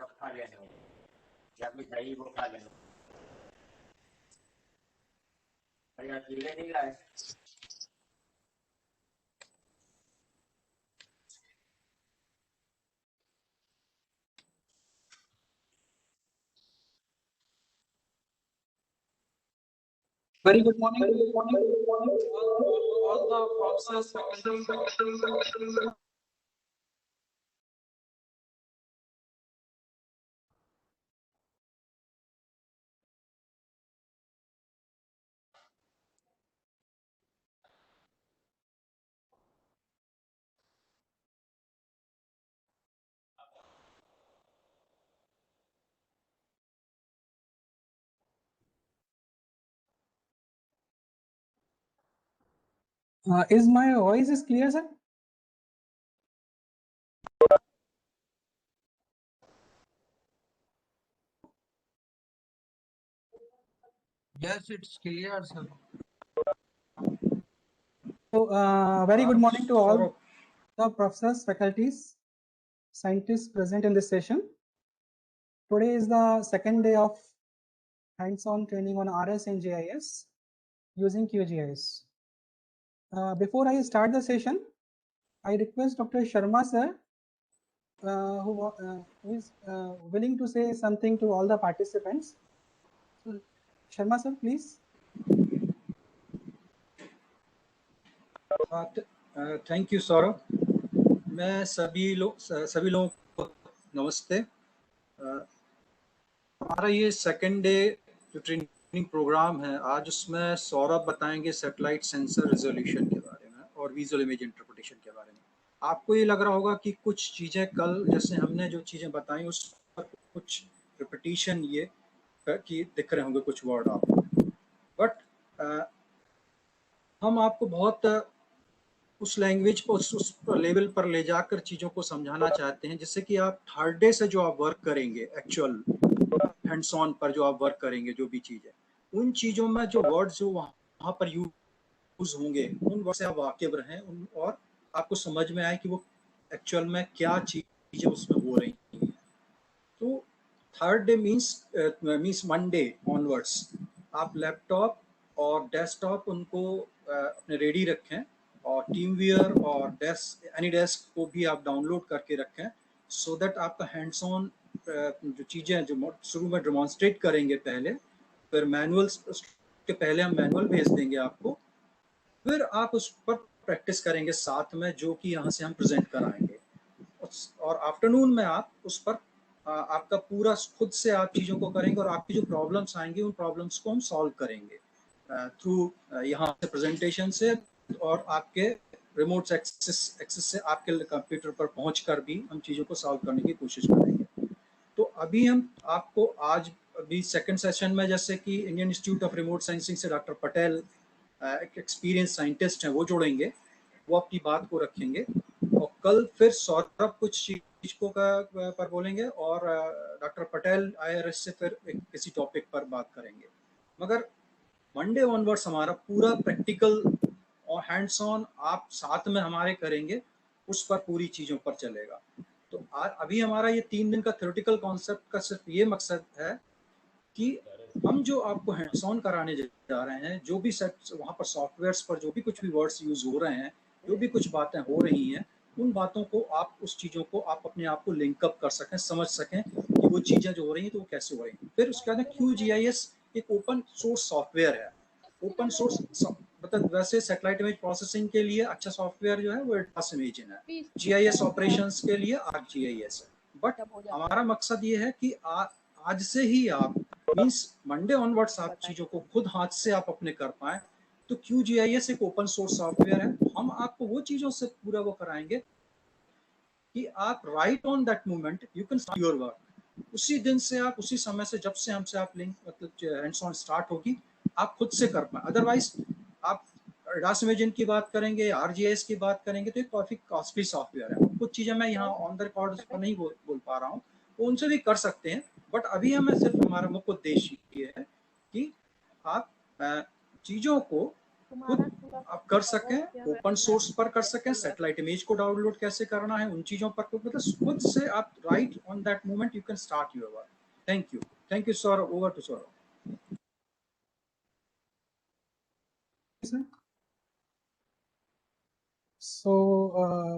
सब खा लेने हो या मिठाई वो खा लेने और यहाँ केले नहीं लाए। Very good morning. All the professors, faculty. Is my voice is clear, sir? Yes, it's clear, sir. So, very good morning to all the professors, faculties, scientists present in this session. Today is the second day of hands-on training on RS and GIS using QGIS. Before I start the session, I request Dr. Sharma sir, who is willing to say something to all the participants. So, Sharma sir, please. Thank you Saurabh. मैं सभी लोगों को नमस्ते। हमारा ये second day जो training programme है आज, उसमें सौरभ बताएंगे सैटेलाइट सेंसर रेजोल्यूशन के बारे में और विजुअल इमेज इंटरप्रिटेशन के बारे में। आपको ये लग रहा होगा कि कुछ चीज़ें कल जैसे हमने जो चीज़ें बताई उस पर कुछ रिपीटिशन ये कि दिख रहे होंगे कुछ वर्ड आपको, बट हम आपको बहुत उस लैंग्वेज को उस लेवल पर ले जाकर चीज़ों को समझाना चाहते हैं, जिससे कि आप थर्ड डे से जो आप वर्क करेंगे, एक्चुअल हैंड्स ऑन पर जो आप वर्क करेंगे, जो भी चीज़ है, उन चीज़ों में जो वर्ड्स जो वहाँ पर यूज होंगे उन वर्ड से आप वाकिफ रहें और आपको समझ में आए कि वो एक्चुअल में क्या चीज़ें उसमें हो रही हैं। तो third day means Monday onwards आप लैपटॉप और डेस्कटॉप उनको अपने रेडी रखें और टीमवियर और एनी डेस्क को भी आप डाउनलोड करके रखें, सो दैट आपका हैंड्स ऑन जो चीज़ें जो शुरू में डेमोन्स्ट्रेट करेंगे पहले, फिर मैनुअल्स के पहले हम मैनुअल भेज देंगे आपको, फिर आप उस पर प्रैक्टिस करेंगे साथ में, जो कि यहाँ से हम प्रेजेंट कराएंगे। और आफ्टरनून में आप उस पर आपका पूरा खुद से आप चीज़ों को करेंगे और आपकी जो प्रॉब्लम्स आएंगी उन प्रॉब्लम्स को हम सॉल्व करेंगे थ्रू यहाँ से प्रेजेंटेशन से, और आपके रिमोट एक्सेस से आपके कंप्यूटर पर पहुंचकर भी हम चीज़ों को सॉल्व करने की कोशिश करेंगे। तो अभी हम आपको आज अभी सेकंड सेशन में, जैसे कि Indian institute of remote sensing से डॉक्टर पटेल एक एक्सपीरियंस साइंटिस्ट हैं, वो जोड़ेंगे, वो अपनी बात को रखेंगे, और कल फिर सौरभ कुछ चीज को पर बोलेंगे और डॉक्टर पटेल IRS से फिर किसी टॉपिक पर बात करेंगे। मगर मंडे ऑनवर्ड्स हमारा पूरा प्रैक्टिकल और हैंड्स ऑन आप साथ में हमारे करेंगे, उस पर पूरी चीज़ों पर चलेगा। तो अभी हमारा ये 3 दिन का थ्योरेटिकल कॉन्सेप्ट का सिर्फ ये मकसद है कि हम जो आपको हैंड्स ऑन कराने जा रहे हैं, जो भी सेट वहाँ पर सॉफ्टवेयर्स पर जो भी कुछ भी वर्ड्स यूज हो रहे हैं, जो भी कुछ बातें हो रही हैं, उन बातों को आप, उस चीज़ों को आप अपने आप को लिंकअप कर सकें, समझ सकें कि वो चीज़ें जो हो रही हैं तो वो कैसे हो रही हैं। फिर उसके बाद QGIS एक ओपन सोर्स सॉफ्टवेयर है। ओपन सोर्स मतलब वैसे सैटेलाइट इमेज प्रोसेसिंग के लिए अच्छा सॉफ्टवेयर जो है वो एडवांस इमेजिन है, GIS ऑपरेशंस के लिए ArcGIS है। बट हमारा मकसद ये है कि आज से ही आप मीन्स मंडे ऑनवर्ड्स आप चीज़ों को खुद हाथ से आप अपने कर पाए। तो QGIS एक ओपन सोर्स सॉफ्टवेयर है, हम आपको वो चीज़ों से पूरा वो कराएंगे कि आप right on that moment you can start your work. उसी दिन से आप, उसी समय से, जब से हमसे आप लिंक मतलब हैंड्स ऑन स्टार्ट होगी, आप खुद से कर पाए। अदरवाइज आप डास इमेजिन की बात करेंगे, RGIS की बात करेंगे, तो एक काफ़ी कॉस्टली सॉफ्टवेयर है। कुछ चीज़ें मैं यहाँ ऑन द रिकॉर्ड पर नहीं बोल पा रहा हूँ, वो उनसे भी कर सकते हैं, बट अभी हमें सिर्फ हमारा मुख्य उद्देश्य ये है कि आप चीज़ों को खुद आप कर सकें ओपन सोर्स पर कर सकें, सैटेलाइट इमेज को डाउनलोड कैसे करना है, उन चीजों पर मतलब खुद से आप right on that moment you can start your work. Thank you Saurabh. Over to Saurabh. So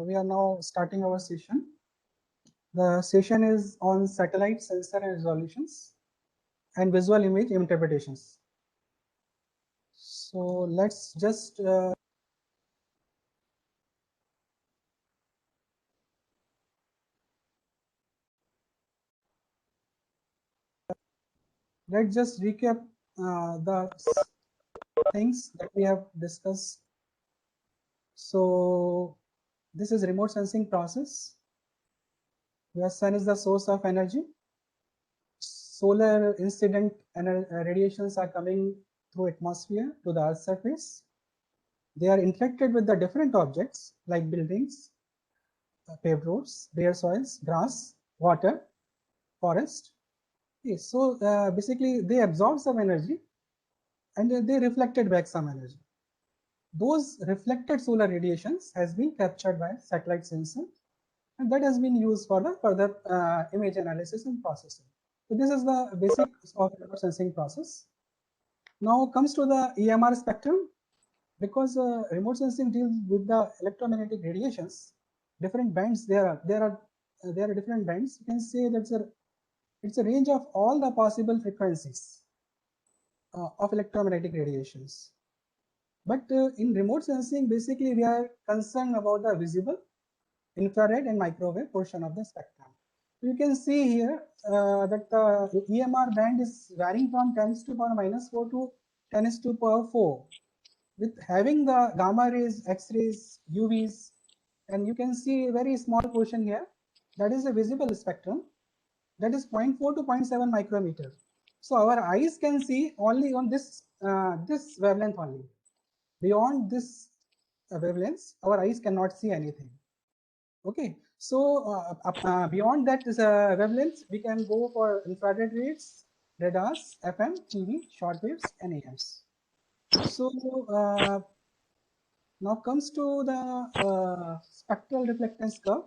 we are now starting our session. The session is on satellite sensor and resolutions and visual image interpretations. So let's just recap the things that we have discussed. So this is remote sensing process where sun is the source of energy. Solar incident radiations are coming through atmosphere to the Earth's surface. They are interacted with the different objects like buildings, paved roads, bare soils, grass, water, forest. Okay, so basically they absorb some energy and they reflected back some energy. Those reflected solar radiations has been captured by satellite sensor, and that has been used for the further image analysis and processing. So this is the basics of remote sensing process. Now comes to the EMR spectrum. Because remote sensing deals with the electromagnetic radiations, different bands there are different bands. You can say that it's a range of all the possible frequencies of electromagnetic radiations. But in remote sensing, basically we are concerned about the visible, infrared and microwave portion of the spectrum. You can see here that the EMR band is varying from 10⁻⁻⁴ to 10⁻⁴, with having the gamma rays, X-rays, UVs, and you can see a very small portion here. That is a visible spectrum. That is 0.4 to 0.7 micrometer. So our eyes can see only on this this wavelength only. Beyond this wavelengths, our eyes cannot see anything. Okay, so beyond that wavelengths, we can go for infrared rays, radars, FM, TV, shortwaves, and AMs. So now comes to the spectral reflectance curve.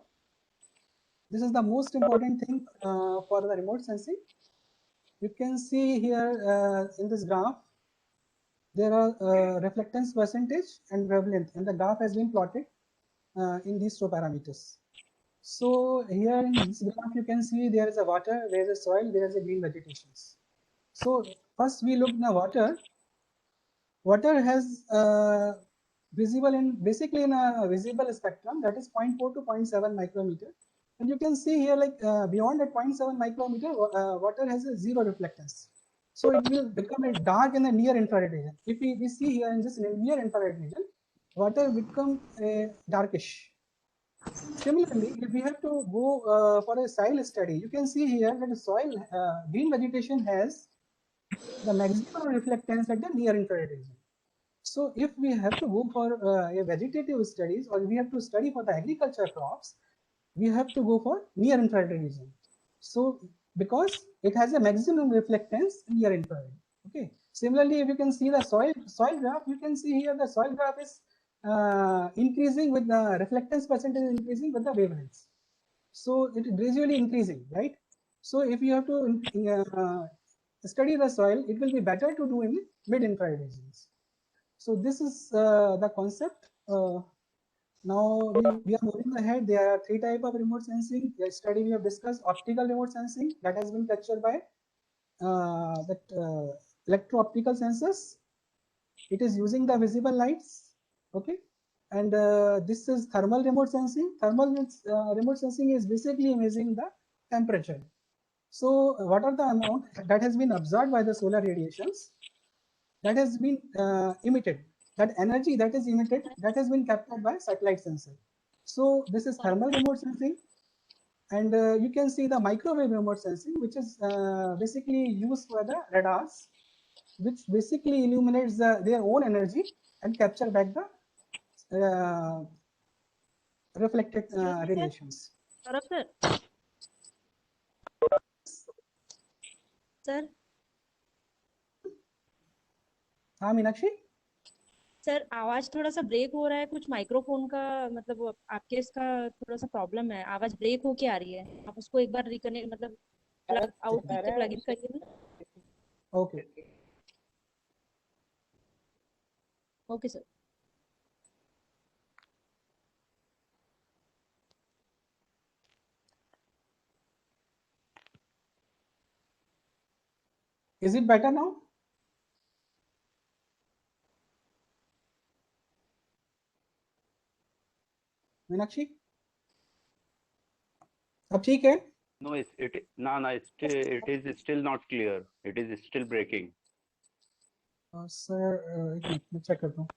This is the most important thing for the remote sensing. You can see here in this graph, there are reflectance percentage and wavelength, and the graph has been plotted in these two parameters. So here in this graph, you can see there is a water, there is a soil, there is a green vegetations. So first we look at the water. Water has visible in basically in a visible spectrum, that is 0.4 to 0.7 micrometer. And you can see here, like beyond that 0.7 micrometer, water has a zero reflectance. So it will become a dark in the near infrared region. If we see here in this near infrared region, water become a darkish. Similarly, if we have to go for a soil study, you can see here that the soil green vegetation has the maximum reflectance at the near infrared region. So if we have to go for a vegetative studies, or we have to study for the agriculture crops, we have to go for near infrared region. So because it has a maximum reflectance near infrared. Okay. Similarly, if you can see the soil graph, you can see here the soil graph is increasing with the reflectance percentage increasing with the wavelengths. So it is gradually increasing, right? So if you have to study the soil, it will be better to do in mid infrared regions. So this is the concept. Now we are moving ahead. There are three types of remote sensing. Yesterday we have discussed optical remote sensing that has been captured by electro-optical sensors. It is using the visible lights. Okay, and this is thermal remote sensing. Thermal remote sensing is basically measuring the temperature. So what are the amount that has been absorbed by the solar radiations that has been emitted? That energy that is emitted, that has been captured by satellite sensor. So this is thermal remote sensing, and you can see the microwave remote sensing, which is basically used for the radars, which basically illuminates their own energy and capture back the reflected radiations. Sir. हाँ Meenakshi. Sir आवाज थोड़ा सा break हो रहा है, कुछ microphone का मतलब आपके इसका थोड़ा सा प्रॉब्लम है, आवाज ब्रेक होके आ रही है। आप उसको एक बार रिकनेक्ट मतलब प्लग आउट से प्लग इन करिए ना। Okay, okay sir. is it better now? Meenakshi, अब ठीक है? No, it is still not clear. It is still breaking. Sir एक मिनट मैं चेक करता हूँ।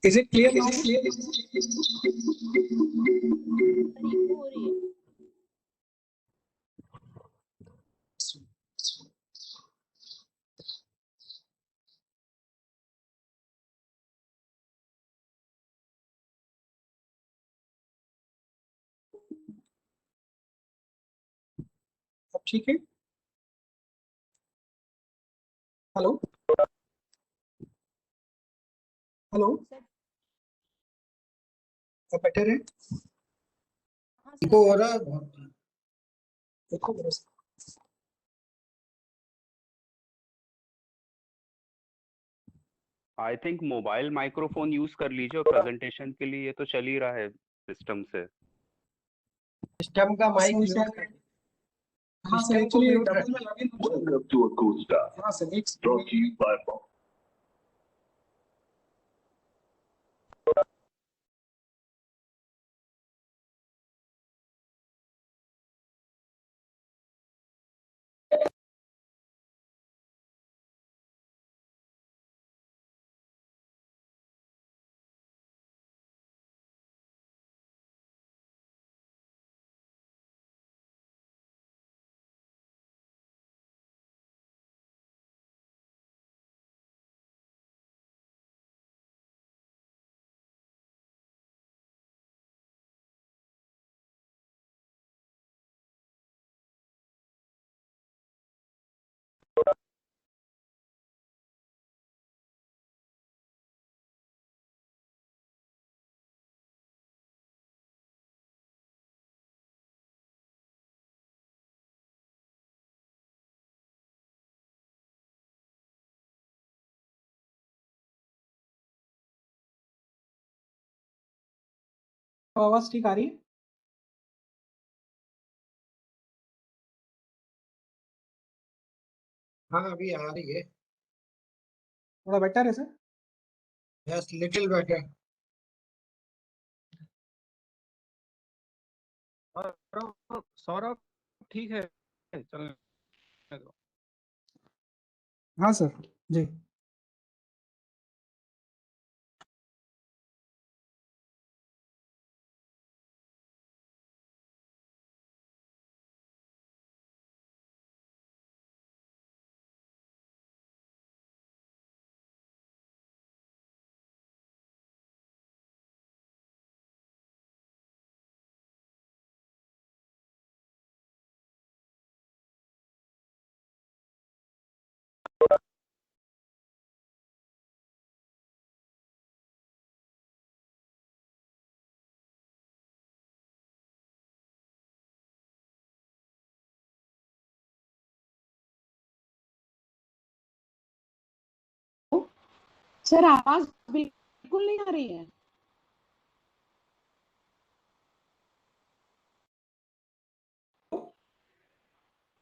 Is it clear now? Sir echo हो रही है। अब ठीक है? हेलो हेलो, अब बेटर है? हाँ इको सर। हो रहा है बहुत, देखो मेरे से। I think mobile microphone use कर लीजिए और प्रेजेंटेशन के लिए तो चल ही रहा है सिस्टम से। सिस्टम का माइक सर, म्यूट कर हाँ सर, एक्चुअली डबल में लॉगिन हो गया। Welcome to Acosta, हाँ सर, एक brought to you by Bob. आवाज ठीक आ रही है? हाँ अभी आ रही है। थोड़ा बेटर है sir? Yes little better. Saurabh ठीक है, चलने दो। हाँ सर जी। सर आवाज बिल्कुल नहीं आ रही है।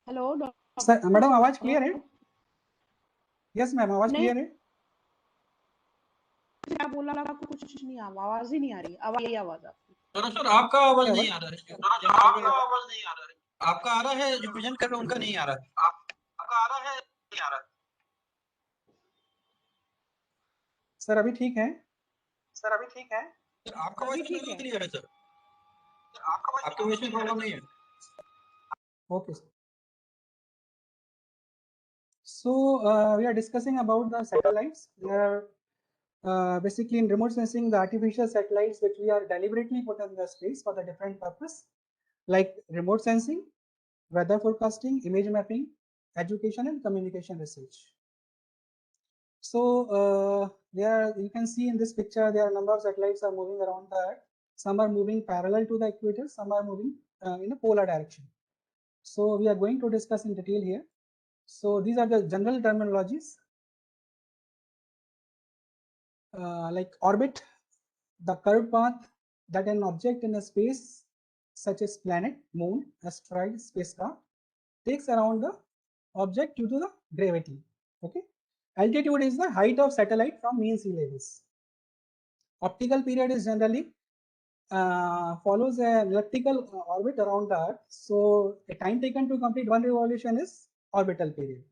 हेलो सर मैडम, आवाज क्लियर है? यस मैम, आवाज नहीं, क्लियर है? क्या बोला आपको कुछ नहीं, आवाज ही नहीं आ रही। आवाज यही आवाज आपकी। सर आपका आवाज नहीं आ रहा है। आपका आवाज नहीं आ रहा है। आपका आ रहा है, जो प्रेजेंट कर रहे हैं उनका नहीं आ रहा है। आपका आ रहा है, नहीं आ रहा है। सर अभी ठीक है? सर अभी ठीक है? सर आपका वॉइस ठीक है। क्लियर है सर। आपके वॉइस में प्रॉब्लम नहीं है। Okay. So we are discussing about the satellites. They are basically in remote sensing the artificial satellites which we are deliberately put in the space for the different purpose, like remote sensing, weather forecasting, image mapping, education and communication research. So there you can see in this picture there are a number of satellites are moving around the Earth. Some are moving parallel to the equator, some are moving in a polar direction. So we are going to discuss in detail here. So these are the general terminologies. Like orbit, the curved path that an object in a space such as planet, moon, asteroid, spacecraft takes around the object due to the gravity. Okay. Altitude is the height of satellite from mean sea levels. Optical period is generally follows an elliptical orbit around the Earth. So the time taken to complete one revolution is orbital period.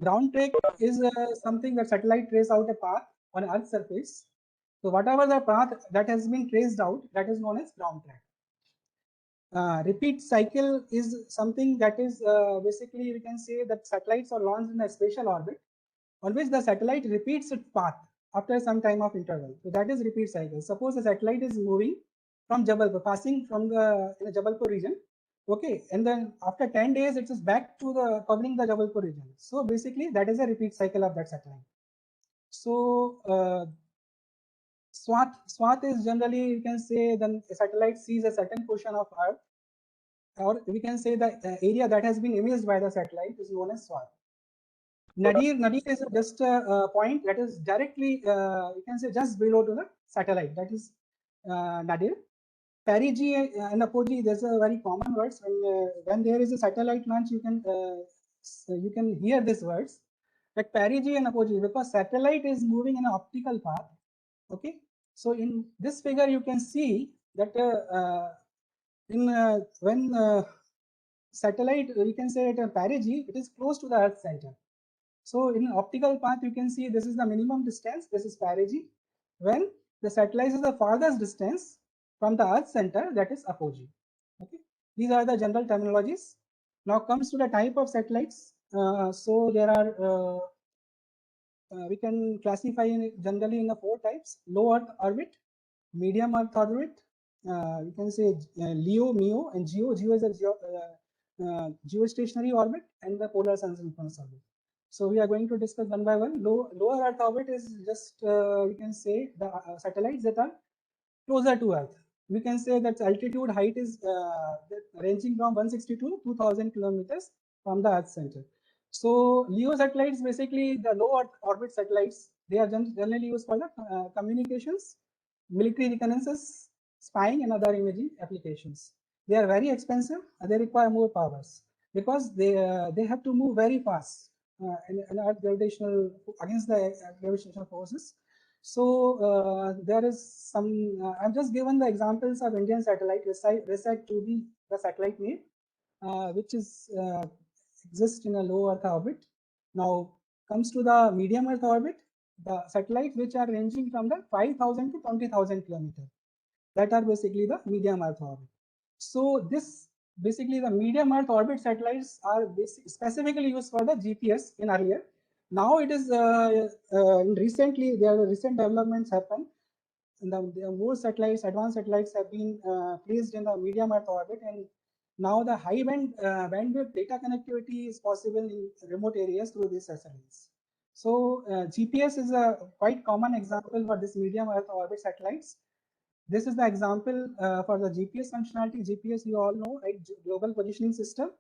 Ground track is something that satellite trace out a path on Earth's surface. So whatever the path that has been traced out, that is known as ground track. Repeat cycle is something that is basically we can say that satellites are launched in a spatial orbit on which the satellite repeats its path after some time of interval. So that is repeat cycle. Suppose the satellite is moving from Jabalpur, passing from the Jabalpur region. Okay, and then after 10 days, it is back to the covering the Jabalpur region. So basically, that is a repeat cycle of that satellite. So swath is generally you can say then a satellite sees a certain portion of Earth, or we can say the area that has been imaged by the satellite is known as swath. Nadir is just a point that is directly you can say just below to the satellite. That is nadir. Perigee and apogee, there's a very common words when there is a satellite launch, you can hear these words like perigee and apogee because satellite is moving in an optical path. Okay, so in this figure you can see that when satellite you can say at a perigee, it is close to the Earth center. So in optical path, you can see this is the minimum distance, this is perigee. When the satellite is the farthest distance from the Earth center, that is apogee. Okay, these are the general terminologies. Now comes to the type of satellites. So there are we can classify generally in the 4 types: low Earth orbit, medium Earth orbit. You can say LEO, MEO, and GEO. GEO is a geostationary orbit, and the polar sun synchronous orbit. So we are going to discuss one by one. Lower Earth orbit is just we can say the satellites that are closer to Earth. We can say that altitude height is ranging from 160 to 2000 kilometers from the Earth center. So LEO satellites, basically the low Earth orbit satellites, they are generally used for the communications, military reconnaissance, spying, and other imaging applications. They are very expensive. They require more powers because they have to move very fast in Earth gravitational against the gravitational forces. So there is some. I've just given the examples of Indian satellite RISAT 2B, the satellite name, which is exists in a low Earth orbit. Now comes to the medium Earth orbit, the satellites which are ranging from the 5,000 to 20,000 kilometers. That are basically the medium Earth orbit. So this basically the medium Earth orbit satellites are specifically used for the GPS in earlier. Now it is recently there are recent developments happen. And the more satellites, advanced satellites have been placed in the medium Earth orbit, and now the high bandwidth data connectivity is possible in remote areas through these satellites. So GPS is a quite common example for this medium Earth orbit satellites. This is the example for the GPS functionality. GPS, you all know, right? Global positioning system,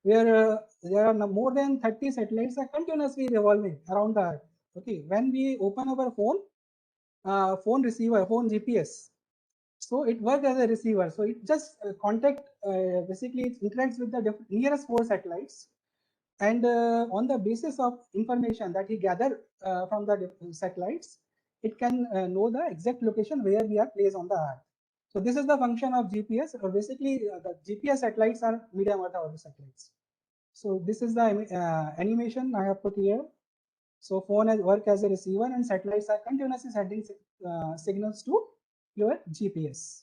where there are more than 30 satellites are continuously revolving around the Earth. Okay, when we open our phone receiver, phone GPS, so it works as a receiver. So it just basically it interacts with the nearest 4 satellites, and on the basis of information that he gathered from the satellites, it can know the exact location where we are placed on the Earth. So this is the function of GPS, or basically the GPS satellites are medium Earth orbit satellites. So this is the animation I have put here. So phone work as a receiver, and satellites are continuously sending signals to your GPS.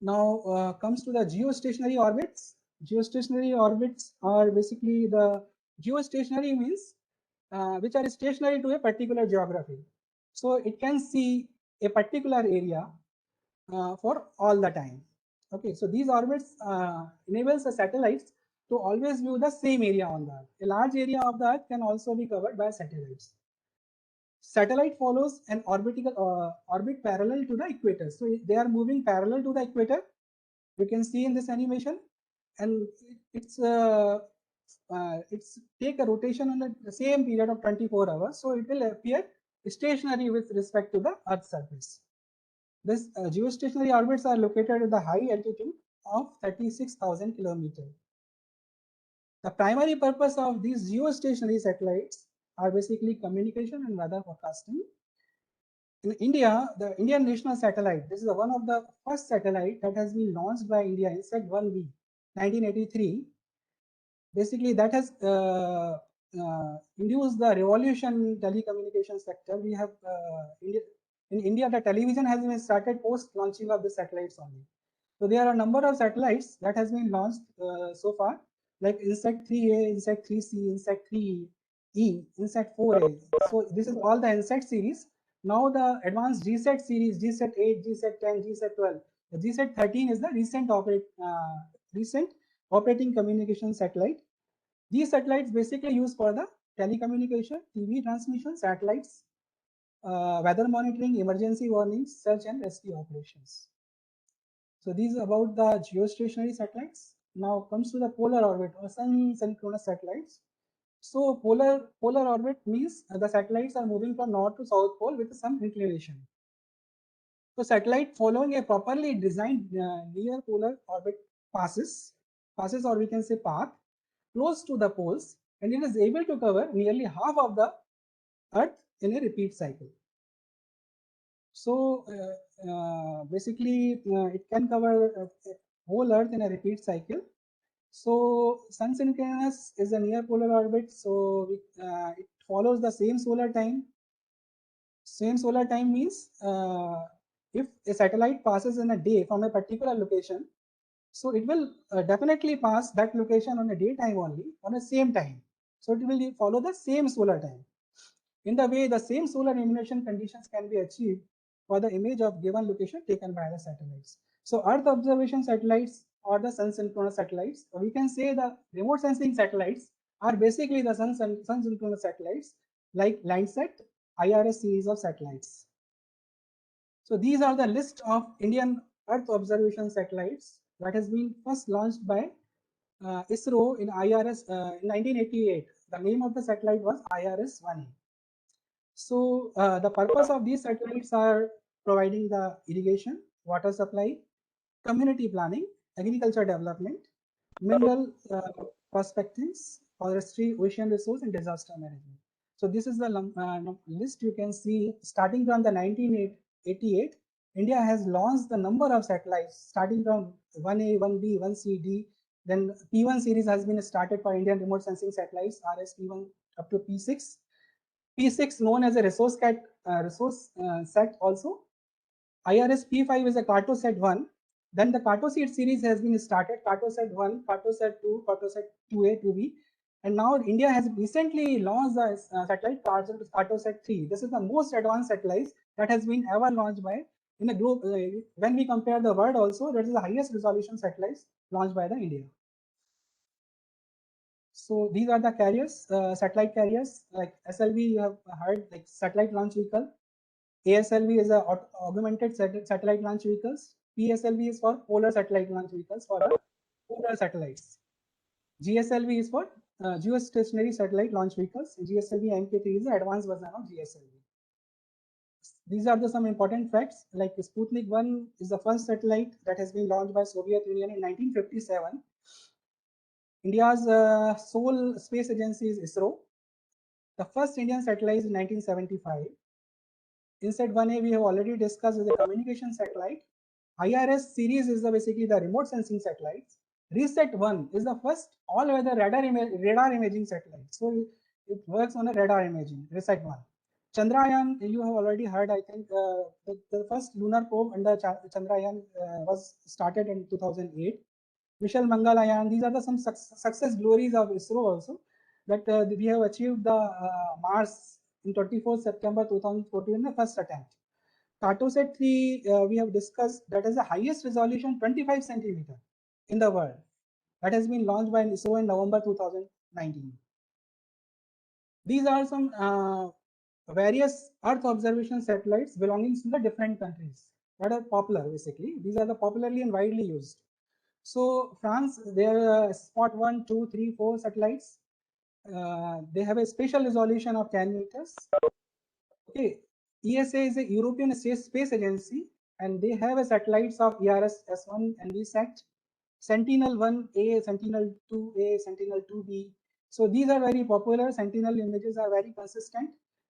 Now comes to the geostationary orbits. Geostationary orbits are basically the geostationary means which are stationary to a particular geography. So it can see a particular area for all the time. Okay, so these orbits enables the satellites to always view the same area on the Earth. A large area of the Earth can also be covered by satellites. Satellite follows an orbit parallel to the equator. So they are moving parallel to the equator. You can see in this animation, and it's take a rotation on the same period of 24 hours. So it will appear stationary with respect to the Earth's surface. This geostationary orbits are located at the high altitude of 36,000 kilometers. The primary purpose of these geostationary satellites are basically communication and weather forecasting. In India, the Indian national satellite, this is one of the first satellite that has been launched by India, INSAT-1V, 1983. Basically, that has induced the revolution in telecommunication sector. We have in India, the television has been started post launching of the satellites only. So there are a number of satellites that has been launched so far, like INSAT-3A, INSAT-3C, INSAT-3E, INSAT-4A. So this is all the INSAT series. Now the advanced GSAT series, GSAT-8, GSAT-10, GSAT-12. The GSAT-13 is the recent operating communication satellite. These satellites basically used for the telecommunication, TV transmission, satellites, weather monitoring, emergency warnings, search and rescue operations. So these are about the geostationary satellites. Now comes to the polar orbit or sun synchronous satellites. So polar orbit means the satellites are moving from north to south pole with some inclination. So satellite following a properly designed near polar orbit passes or we can say path close to the poles, and it is able to cover nearly half of the Earth in a repeat cycle. So basically it can cover whole Earth in a repeat cycle. So sun synchronous is a near polar orbit, so it follows the same solar time. Same solar time means if a satellite passes in a day from a particular location, so it will definitely pass that location on a daytime only on the same time. So it will follow the same solar time. In the way, the same solar illumination conditions can be achieved for the image of given location taken by the satellites. So Earth observation satellites or the sun synchronous satellites, we can say the remote sensing satellites are basically the sun synchronous satellites like Landsat, IRS series of satellites. So these are the list of Indian Earth observation satellites that has been first launched by ISRO in IRS in 1988. The name of the satellite was IRS-1A. So the purpose of these satellites are providing the irrigation, water supply, community planning, agriculture development, mineral prospectings, forestry, ocean resource, and disaster management. So this is the list you can see starting from the 1988. India has launched the number of satellites starting from 1A, 1B, 1C, D. Then P1 series has been started for Indian remote sensing satellites, RS-P1 up to P6. P6 known as a resource set also. IRS P5 is a Cartosat 1. Then the Cartosat series has been started, Cartosat 1, Cartosat 2, Cartosat 2A, 2B. And now India has recently launched the satellite Cartosat 3. This is the most advanced satellite that has been ever launched by in a group. When we compare the world also, that is the highest resolution satellites launched by the India. So these are the carriers, satellite carriers like SLV. You have heard like satellite launch vehicle. ASLV is a augmented satellite launch vehicles. PSLV is for polar satellite launch vehicles for the polar satellites. GSLV is for geostationary satellite launch vehicles. GSLV MK3 is the advanced version of GSLV. These are some important facts. Like Sputnik 1 is the first satellite that has been launched by Soviet Union in 1957. India's sole space agency is ISRO. The first Indian satellite is in 1975. INSAT-1A we have already discussed is a communication satellite. IRS series is basically the remote sensing satellites. RESAT-1 is the first all-weather radar imaging satellite. So it works on a radar imaging, RISAT 1. Chandrayaan, you have already heard, I think, the first lunar probe under Chandrayaan was started in 2008. Vishal Mangalayaan, these are the some success glories of ISRO also, that we have achieved the Mars in 24 September 2014 in the first attempt. CAAST-3 we have discussed, that is the highest resolution 25 centimeter in the world. That has been launched by ISRO in November 2019. These are some various Earth observation satellites belonging to the different countries that are popular basically. These are the popularly and widely used. So France, there are Spot 1, 2, 3, 4 satellites. They have a spatial resolution of 10 meters. Okay, ESA is a European Space Agency, and they have a satellites of ERS S1 and VSAT, Sentinel-1A, Sentinel-2A, Sentinel-2B. So these are very popular. Sentinel images are very consistent,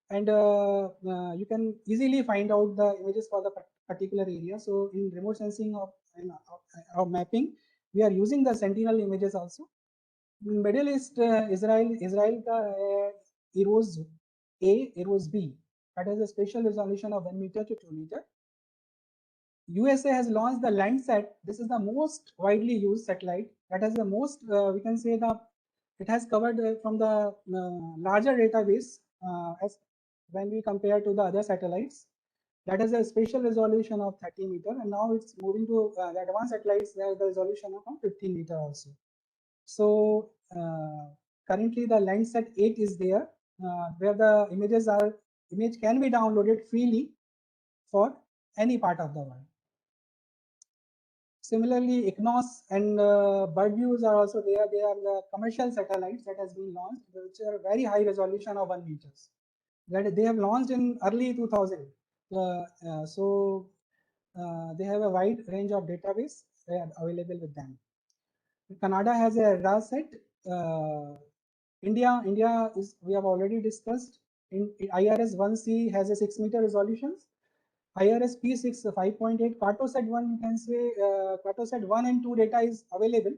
and you can easily find out the images for the particular area. So in remote sensing of mapping, we are using the Sentinel images also. In Middle East, Israel ka EROS A, EROS B, that has a spatial resolution of 1 meter to 2 meter. USA has launched the Landsat. This is the most widely used satellite. That has the most, we can say it has covered from the larger database as when we compare to the other satellites. That has a spatial resolution of 30 meter, and now it's moving to the advanced satellites where the resolution of 15 meter also. So currently the Landsat 8 is there, where the image can be downloaded freely for any part of the world. Similarly, ICNOS and BirdViews are also there. They are the commercial satellites that has been launched, which are very high resolution of 1 meters. That they have launched in early 2000. They have a wide range of database available with them. Canada has a radar set. India is, we have already discussed. In IRS 1C has a 6 meter resolutions. IRS P6 5.8. Cartosat 1, you can say Cartosat 1 and 2 data is available.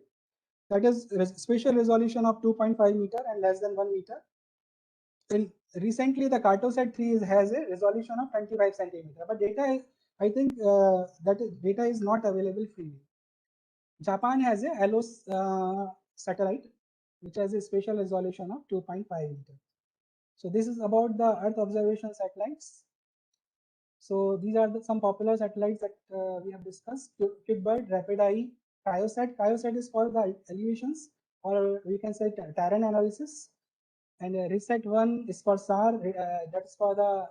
That is spatial resolution of 2.5 meter and less than 1 meter. And recently the Cartosat 3 has a resolution of 25 centimeter. But data, I think data is not available freely. Japan has a ALOS satellite, which has a spatial resolution of 2.5 meter. So this is about the Earth observation satellites. So these are some popular satellites that we have discussed. QuickBird, Rapid Eye, CryoSat. CryoSat is for the elevations, or we can say terrain analysis. And RISAT 1 is for SAR, that is for the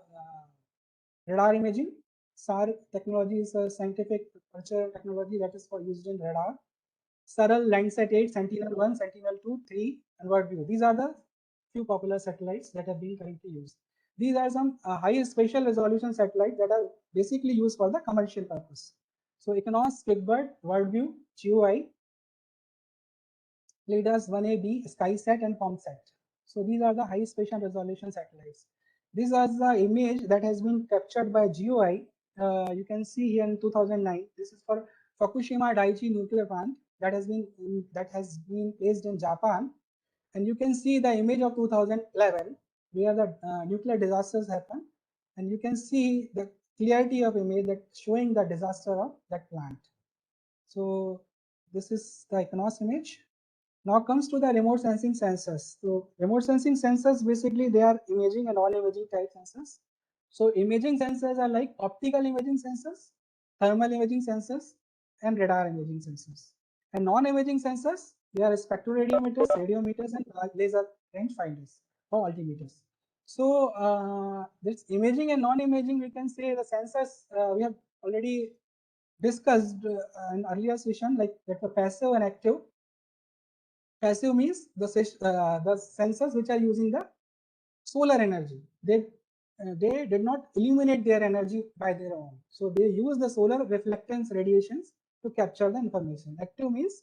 radar imaging. SAR technology is a scientific culture technology that is for used in radar. Saral, Landsat 8, Sentinel-1, Sentinel-2, 3, and WorldView. These are the few popular satellites that have been currently used. These are some high spatial resolution satellites that are basically used for the commercial purpose. So ICNOS, QuickBird, WorldView, GUI, LIDAS 1AB, SkySat, and ComSat. So these are the high spatial resolution satellites. This is the image that has been captured by GUI. You can see here in 2009. This is for Fukushima Daiichi nuclear plant that has been placed in Japan, and you can see the image of 2011 where the nuclear disasters happened, and you can see the clarity of image that showing the disaster of that plant. So this is the ICNOS image. Now comes to the remote sensing sensors. So remote sensing sensors, basically they are imaging and non-imaging type sensors. So imaging sensors are like optical imaging sensors, thermal imaging sensors, and radar imaging sensors. And non-imaging sensors, they are spectroradiometers, radiometers, and laser rangefinders or altimeters. So this imaging and non-imaging, we can say the sensors we have already discussed in earlier session, like that the passive and active. Passive means the sensors which are using the solar energy. They did not illuminate their energy by their own. So they use the solar reflectance radiations to capture the information. Active means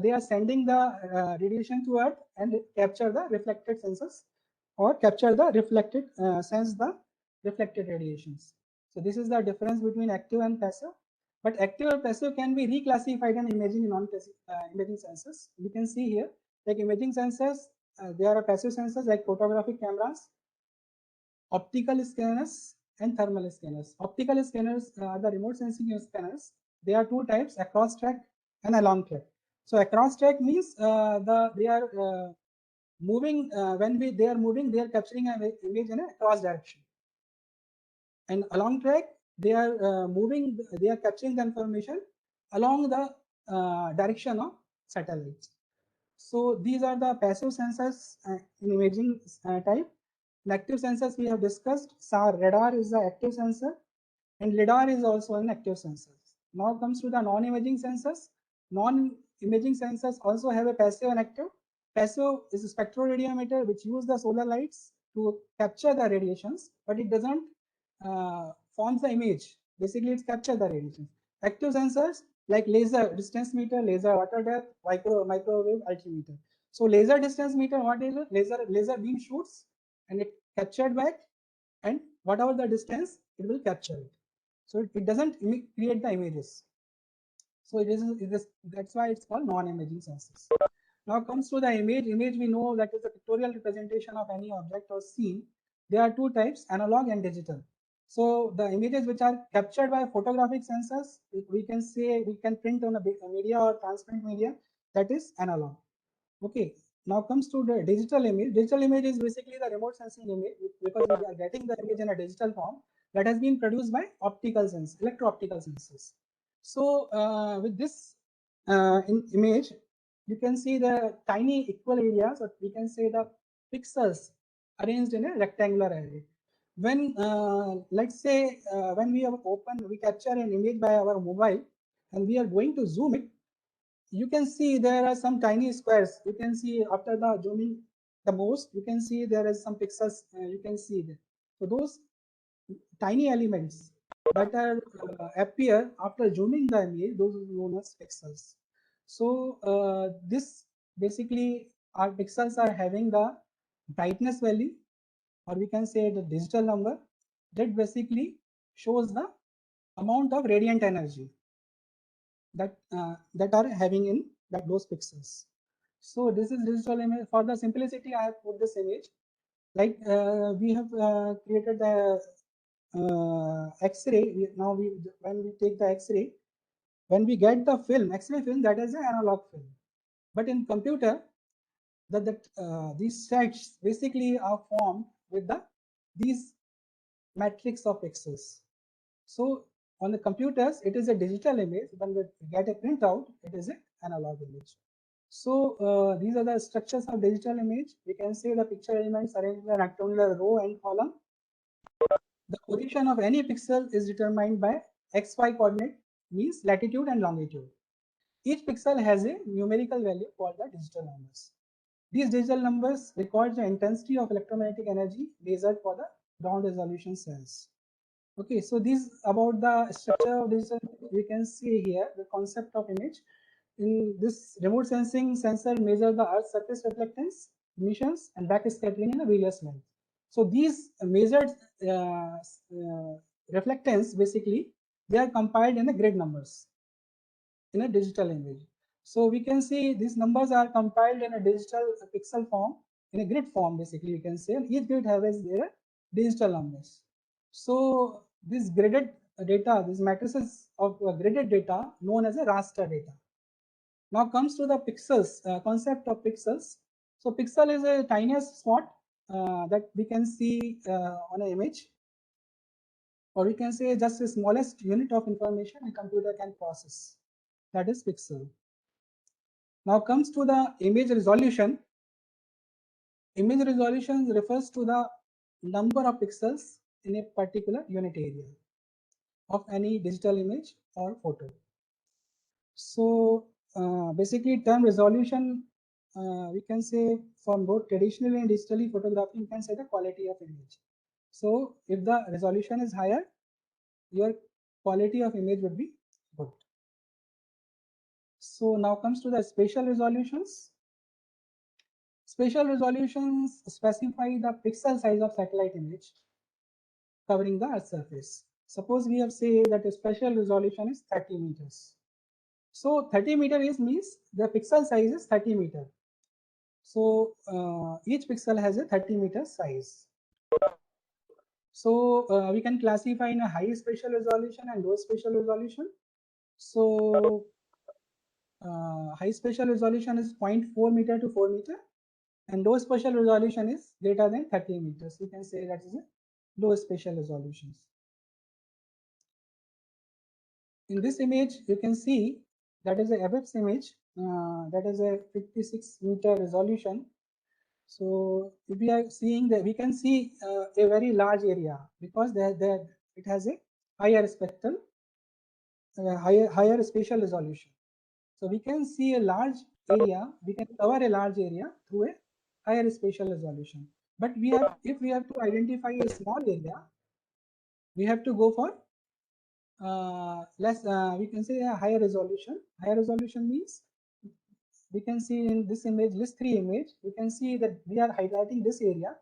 they are sending the radiation to Earth and capture the reflected sensors, or capture the reflected sense the reflected radiations. So this is the difference between active and passive. But active or passive can be reclassified in imaging and non-imaging sensors. You can see here, like imaging sensors there are passive sensors like photographic cameras, optical scanners, and thermal scanners. Optical scanners are the remote sensing scanners. There are two types: across track and along track. So across track means they are moving. When they are moving, they are capturing an image in a cross direction. And along track, they are moving. They are capturing the information along the direction of satellites. So these are the passive sensors in imaging type. The active sensors we have discussed. SAR radar is the active sensor, and lidar is also an active sensor. Now comes to the non-imaging sensors. Non-imaging sensors also have a passive and active. Passive is a spectroradiometer which use the solar lights to capture the radiations, but it doesn't forms the image. Basically, it captures the radiation. Active sensors like laser distance meter, laser water depth, microwave altimeter. So laser distance meter, what is it? Laser beam shoots and it captured back, and whatever the distance, it will capture it. So it doesn't create the images. So that's why it's called non-imaging sensors. Now comes to the image. Image, we know that is a pictorial representation of any object or scene. There are two types, analog and digital. So the images which are captured by photographic sensors, we can say we can print on a media or transparent media, that is analog. Okay. Now comes to the digital image. Digital image is basically the remote sensing image, because we are getting the image in a digital form that has been produced by optical sensors, electro-optical sensors. So with this image, you can see the tiny equal areas, or we can say the pixels arranged in a rectangular array. When let's say when we capture an image by our mobile and we are going to zoom it, you can see there are some tiny squares. You can see after the zooming the most, you can see there is some pixels. You can see there. So those tiny elements that are appear after zooming the image, those are known as pixels. So this basically, our pixels are having the brightness value, or we can say the digital number, that basically shows the amount of radiant energy that are having in those pixels. So this is digital image. For the simplicity, I have put this image. Like we have created the X-ray. Now when we take the X-ray, when we get the film, X-ray film, that is an analog film. But in computer, these sets basically are formed with these matrix of pixels. So on the computers, it is a digital image. When we get a printout, it is an analog image. So these are the structures of digital image. We can see the picture elements arranged in a rectangular row and column. The position of any pixel is determined by XY coordinate, means latitude and longitude. Each pixel has a numerical value called the digital numbers. These digital numbers record the intensity of electromagnetic energy measured for the ground resolution cells. Okay, so this about the structure of digital. We can see here the concept of image. In this remote sensing sensor measure the Earth's surface reflectance, emissions, and backscattering in a various lengths. So these measured reflectance, basically, they are compiled in a grid numbers in a digital image. So we can see these numbers are compiled in a digital pixel form, in a grid form, basically, you can say, and each grid has their digital numbers. So this gridded data, these matrices of gridded data known as a raster data. Now comes to the pixels, concept of pixels. So pixel is a tiniest spot that we can see on an image, or we can say just the smallest unit of information a computer can process. That is pixel. Now comes to the image resolution. Image resolution refers to the number of pixels in a particular unit area of any digital image or photo. So basically, term resolution, we can say from both traditionally and digitally photography, you can say the quality of image. So if the resolution is higher, your quality of image would be good. So now comes to the spatial resolutions. Spatial resolutions specify the pixel size of satellite image covering the Earth's surface. Suppose we have said that the spatial resolution is 30 meters. So 30 meter means the pixel size is 30 meter. So each pixel has a 30-meter size. So we can classify in a high spatial resolution and low spatial resolution. So high spatial resolution is 0.4 meter to 4 meter, and low spatial resolution is greater than 30 meters. You can say that is a low spatial resolutions. In this image, you can see that is a ABEPS image. That is a 56-meter resolution. So if we are seeing that, we can see a very large area because it has a higher spectral, higher spatial resolution. So we can see a large area, we can cover a large area through a higher spatial resolution. But if we have to identify a small area, we have to go for less. We can say a higher resolution. Higher resolution means we can see in this image, list 3 image, we can see that we are highlighting this area.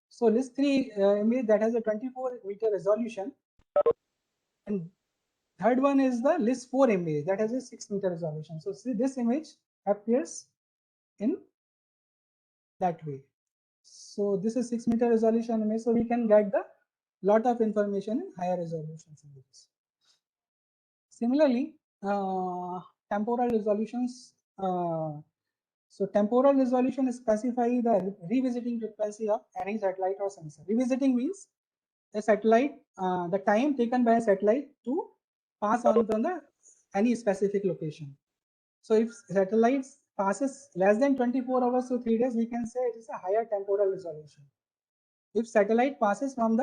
So list 3 image that has a 24-meter resolution, and third one is the list 4 image that has a 6-meter resolution. So see, this image appears in that way. So this is 6-meter resolution image, so we can get the lot of information in higher resolution images. Similarly, temporal resolutions. So temporal resolution specifies the revisiting frequency of any satellite or sensor. Revisiting means a satellite, the time taken by a satellite to pass on from any specific location. So if satellite passes less than 24 hours to 3 days, we can say it is a higher temporal resolution. If satellite passes from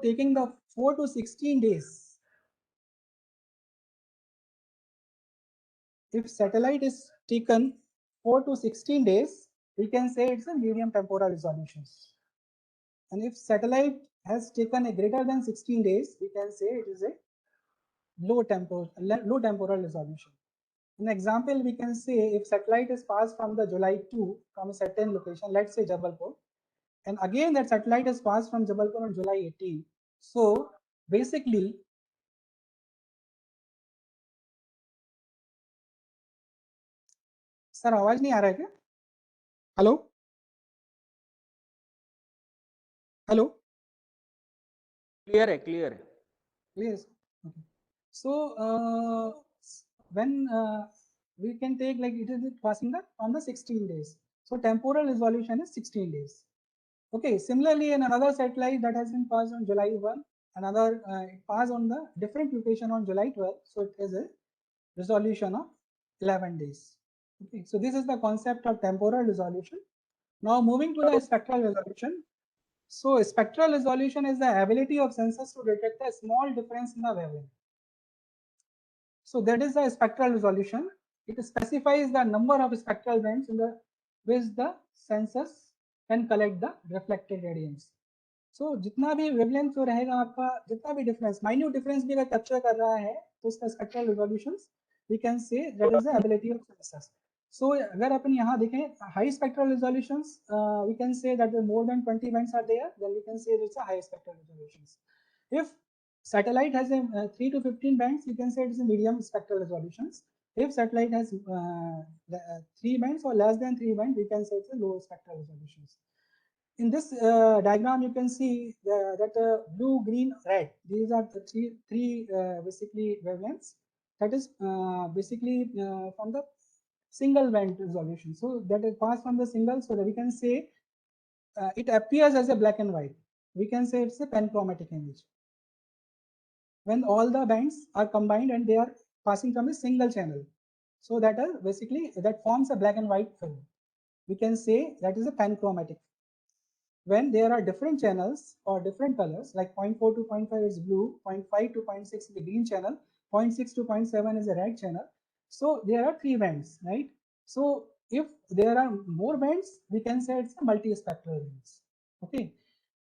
taking the 4 to 16 days, if satellite is taken 4 to 16 days, we can say it's a medium temporal resolution. And if satellite has taken a greater than 16 days, we can say it is a low temporal resolution. An example, we can say if satellite is passed from the July 2 from a certain location, let's say Jabalpur, and again that satellite is passed from Jabalpur on July 18. So basically, sir आवाज नहीं आ रहा है क्या? Hello hello clear है clear. Okay. So when we can take like it is passing on the 16 days. So temporal resolution is 16 days. Okay. Similarly, in another satellite that has been passed on July 1, another it passed on the different location on July 12. So it is a resolution of 11 days. Okay. So this is the concept of temporal resolution. Now moving to the spectral resolution. So spectral resolution is the ability of sensors to detect a small difference in the wavelength. So that is the spectral resolution. It specifies the number of spectral bands in which the sensors can collect the reflected radiance. So जितना भी wavelength जो रहेगा आपका, जितना भी difference, minute difference भी अगर capture कर रहा है, तो उसका spectral resolutions we can say that is the ability of sensors. So अगर अपन यहाँ देखें high spectral resolutions, we can say that more than 20 bands are there, then we can say it's a high spectral resolutions. If satellite has a 3 to 15 bands, you can say it is a medium spectral resolutions. If satellite has 3 bands or less than 3 bands, we can say it's a low spectral resolutions. In this diagram, you can see that blue, green, red. These are the three basically wavelengths. That is basically from the single band resolution. So that is passed from the single, so that we can say it appears as a black and white. We can say it's a panchromatic image. When all the bands are combined and they are passing from a single channel, so that basically that forms a black and white film. We can say that is a panchromatic. When there are different channels or different colors, like 0.4 to 0.5 is blue, 0.5 to 0.6 is the green channel, 0.6 to 0.7 is a red channel. So there are 3 bands, right? So if there are more bands, we can say it's a multispectral bands. Okay.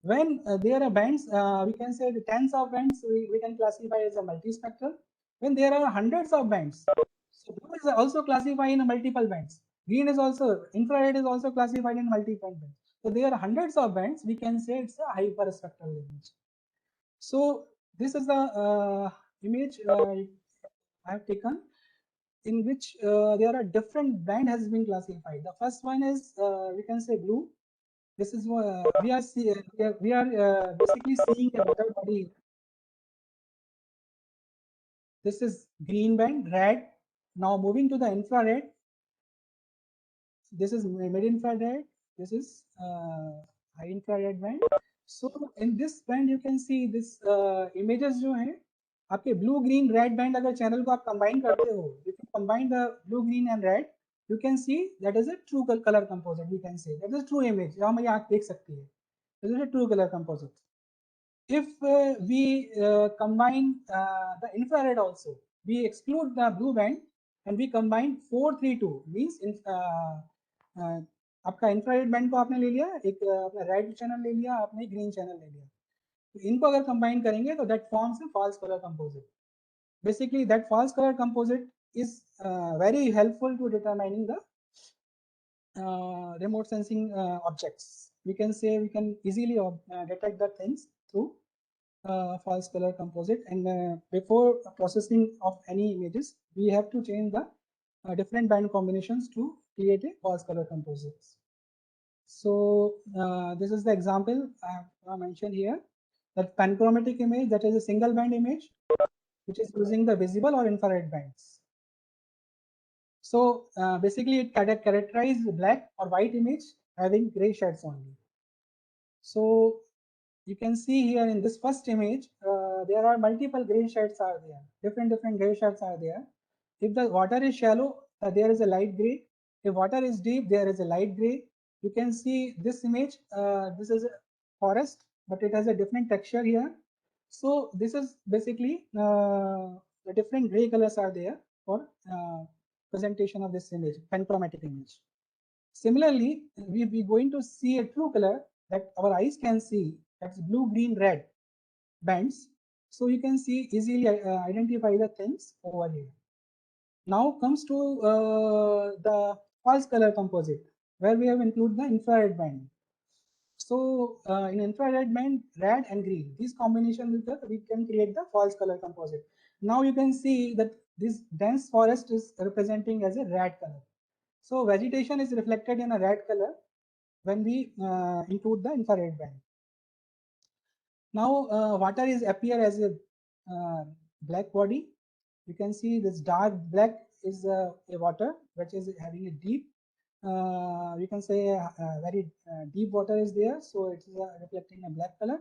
When there are bands, we can say the tens of bands, we can classify as a multispectral. When there are hundreds of bands, so blue is also classified in multiple bands. Green is also, infrared is also classified in multiple bands. So there are hundreds of bands, we can say it's a hyperspectral image. So this is the image I have taken. in which there are different band has been classified. The first one is we can say blue. This is we are basically seeing a water body. This is green band, red. Now moving to the infrared. This is mid-infrared. This is high infrared band. So in this band you can see this images जो हैं आपके blue, green, red band अगर channel को आप combine करते हो, if you combine the blue, green and red, you can see that is a true color composite. We can say that is a true image. यहाँ हमारी आँख देख सकती है. This is a true color composite. If we combine the infrared also, we exclude the blue band and we combine 432 means in आपका infrared band को आपने ले लिया, एक अपना रेड चैनल ले लिया, आपने ग्रीन चैनल ले लिया, तो इनको अगर कंबाइन करेंगे तो that forms a false colour composite. Basically that false color composite is very helpful to determining the remote sensing objects. We can say we can easily detect the things through false color composite, and before processing of any images we have to change the different band combinations to create a false color composites. So this is the example I have mentioned here, that panchromatic image, that is a single band image which is using the visible or infrared bands. So basically it characterizes black or white image having gray shades only. So you can see here in this first image there are multiple gray shades are there, different gray shades are there. If the water is shallow, there is a light gray. If water is deep, there is a light gray. You can see this image, this is a forest, but it has a different texture here. So this is basically the different gray colors are there for presentation of this image, panchromatic image. Similarly, we be going to see a true color that our eyes can see, that's blue, green, red bands. So you can see easily identify the things over here. Now comes to the false color composite, where we have included the infrared band. So in infrared band, red and green, this combination with that we can create the false color composite. Now you can see that this dense forest is representing as a red color. So vegetation is reflected in a red color when we include the infrared band. Now water is appear as a black body. You can see this dark black is a water which is having a deep, you can say very deep water is there, so it is reflecting a black color.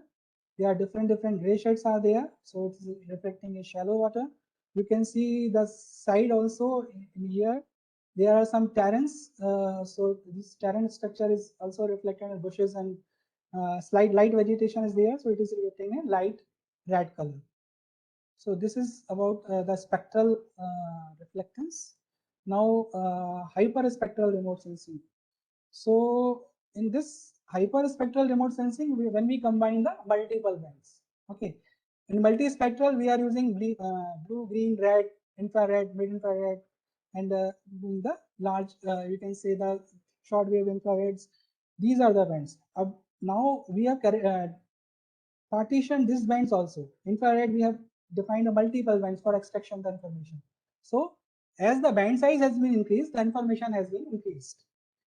There are different gray shades are there, so it is reflecting a shallow water. You can see the side also in here. There are some terrains, so this terrain structure is also reflected in bushes, and slight light vegetation is there, so it is reflecting a light red color. So this is about the spectral reflectance. Now hyperspectral remote sensing. So in this hyperspectral remote sensing, when we combine the multiple bands, okay, in multispectral we are using blue, green, red, infrared, mid-infrared, and the large, you can say the short wave infrareds. These are the bands. Now we have partitioned these bands also. Infrared, we have defined a multiple bands for extraction of the information. So as the band size has been increased, the information has been increased.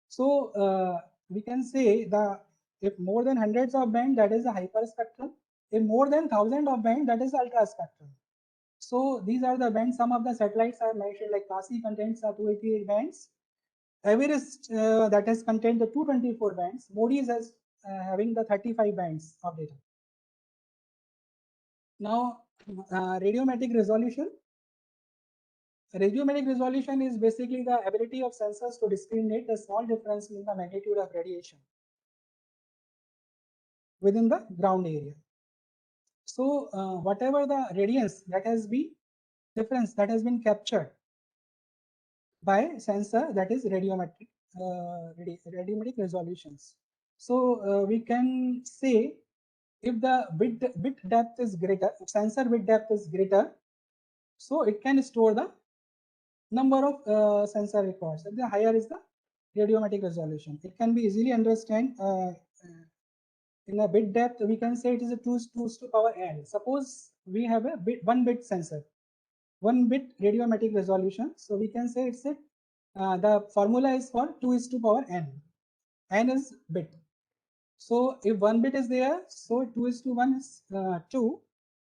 So we can say if more than hundreds of band, that is a hyperspectral. If more than thousands of band, that is ultraspectral. So these are the bands. Some of the satellites are mentioned, like CAAST contains 288 bands. Everest that has contained the 224 bands. Moody's has having the 35 bands of data. Now radiometric resolution. Radiometric resolution is basically the ability of sensors to discriminate the small difference in the magnitude of radiation within the ground area. So whatever the radiance that has been difference that has been captured by sensor, that is radiometric resolutions. So we can say if the bit depth is greater, if sensor bit depth is greater, so it can store the number of sensor records. The higher is the radiometric resolution. It can be easily understand in a bit depth. We can say it is a 2 to power n. Suppose we have a 1 bit sensor. 1 bit radiometric resolution. So we can say it's the formula is for 2:n. N is bit. So if 1 bit is there, so 2:1 is 2.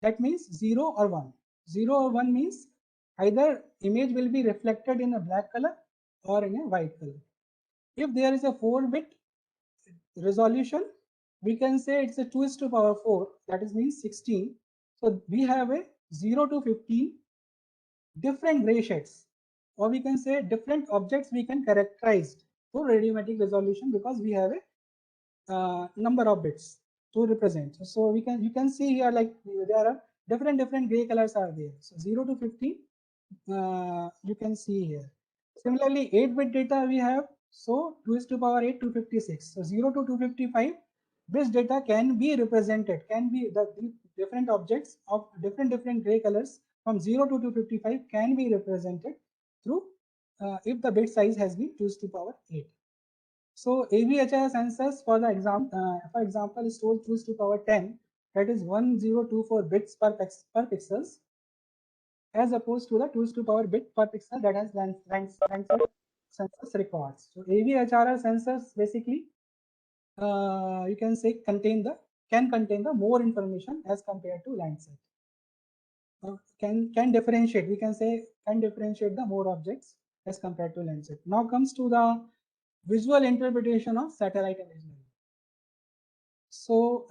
That means 0 or 1. 0 or 1 means either image will be reflected in a black color or in a white color. If there is a 4-bit resolution, we can say it's a 2:4. That is means 16. So we have a 0 to 15 different gray shades, or we can say different objects we can characterize for radiometric resolution because we have a number of bits to represent. So you can see here like there are different gray colors are there. So 0 to 15 you can see here. Similarly, 8-bit data we have, so 2:8 to 56. So 0 to 255, this data can be represented, can be the different objects of different gray colors from 0 to 255 can be represented through if the bit size has been 2:8. So AVHR sensors for example is told 2:10, that is 1024 bits per pixels, as opposed to the 2 bit per pixel that has Landsat sensors records. So AVHR sensors basically you can say can contain the more information as compared to Landsat. Can differentiate, we can say can differentiate the more objects as compared to Landsat. Now comes to the visual interpretation of satellite imagery. So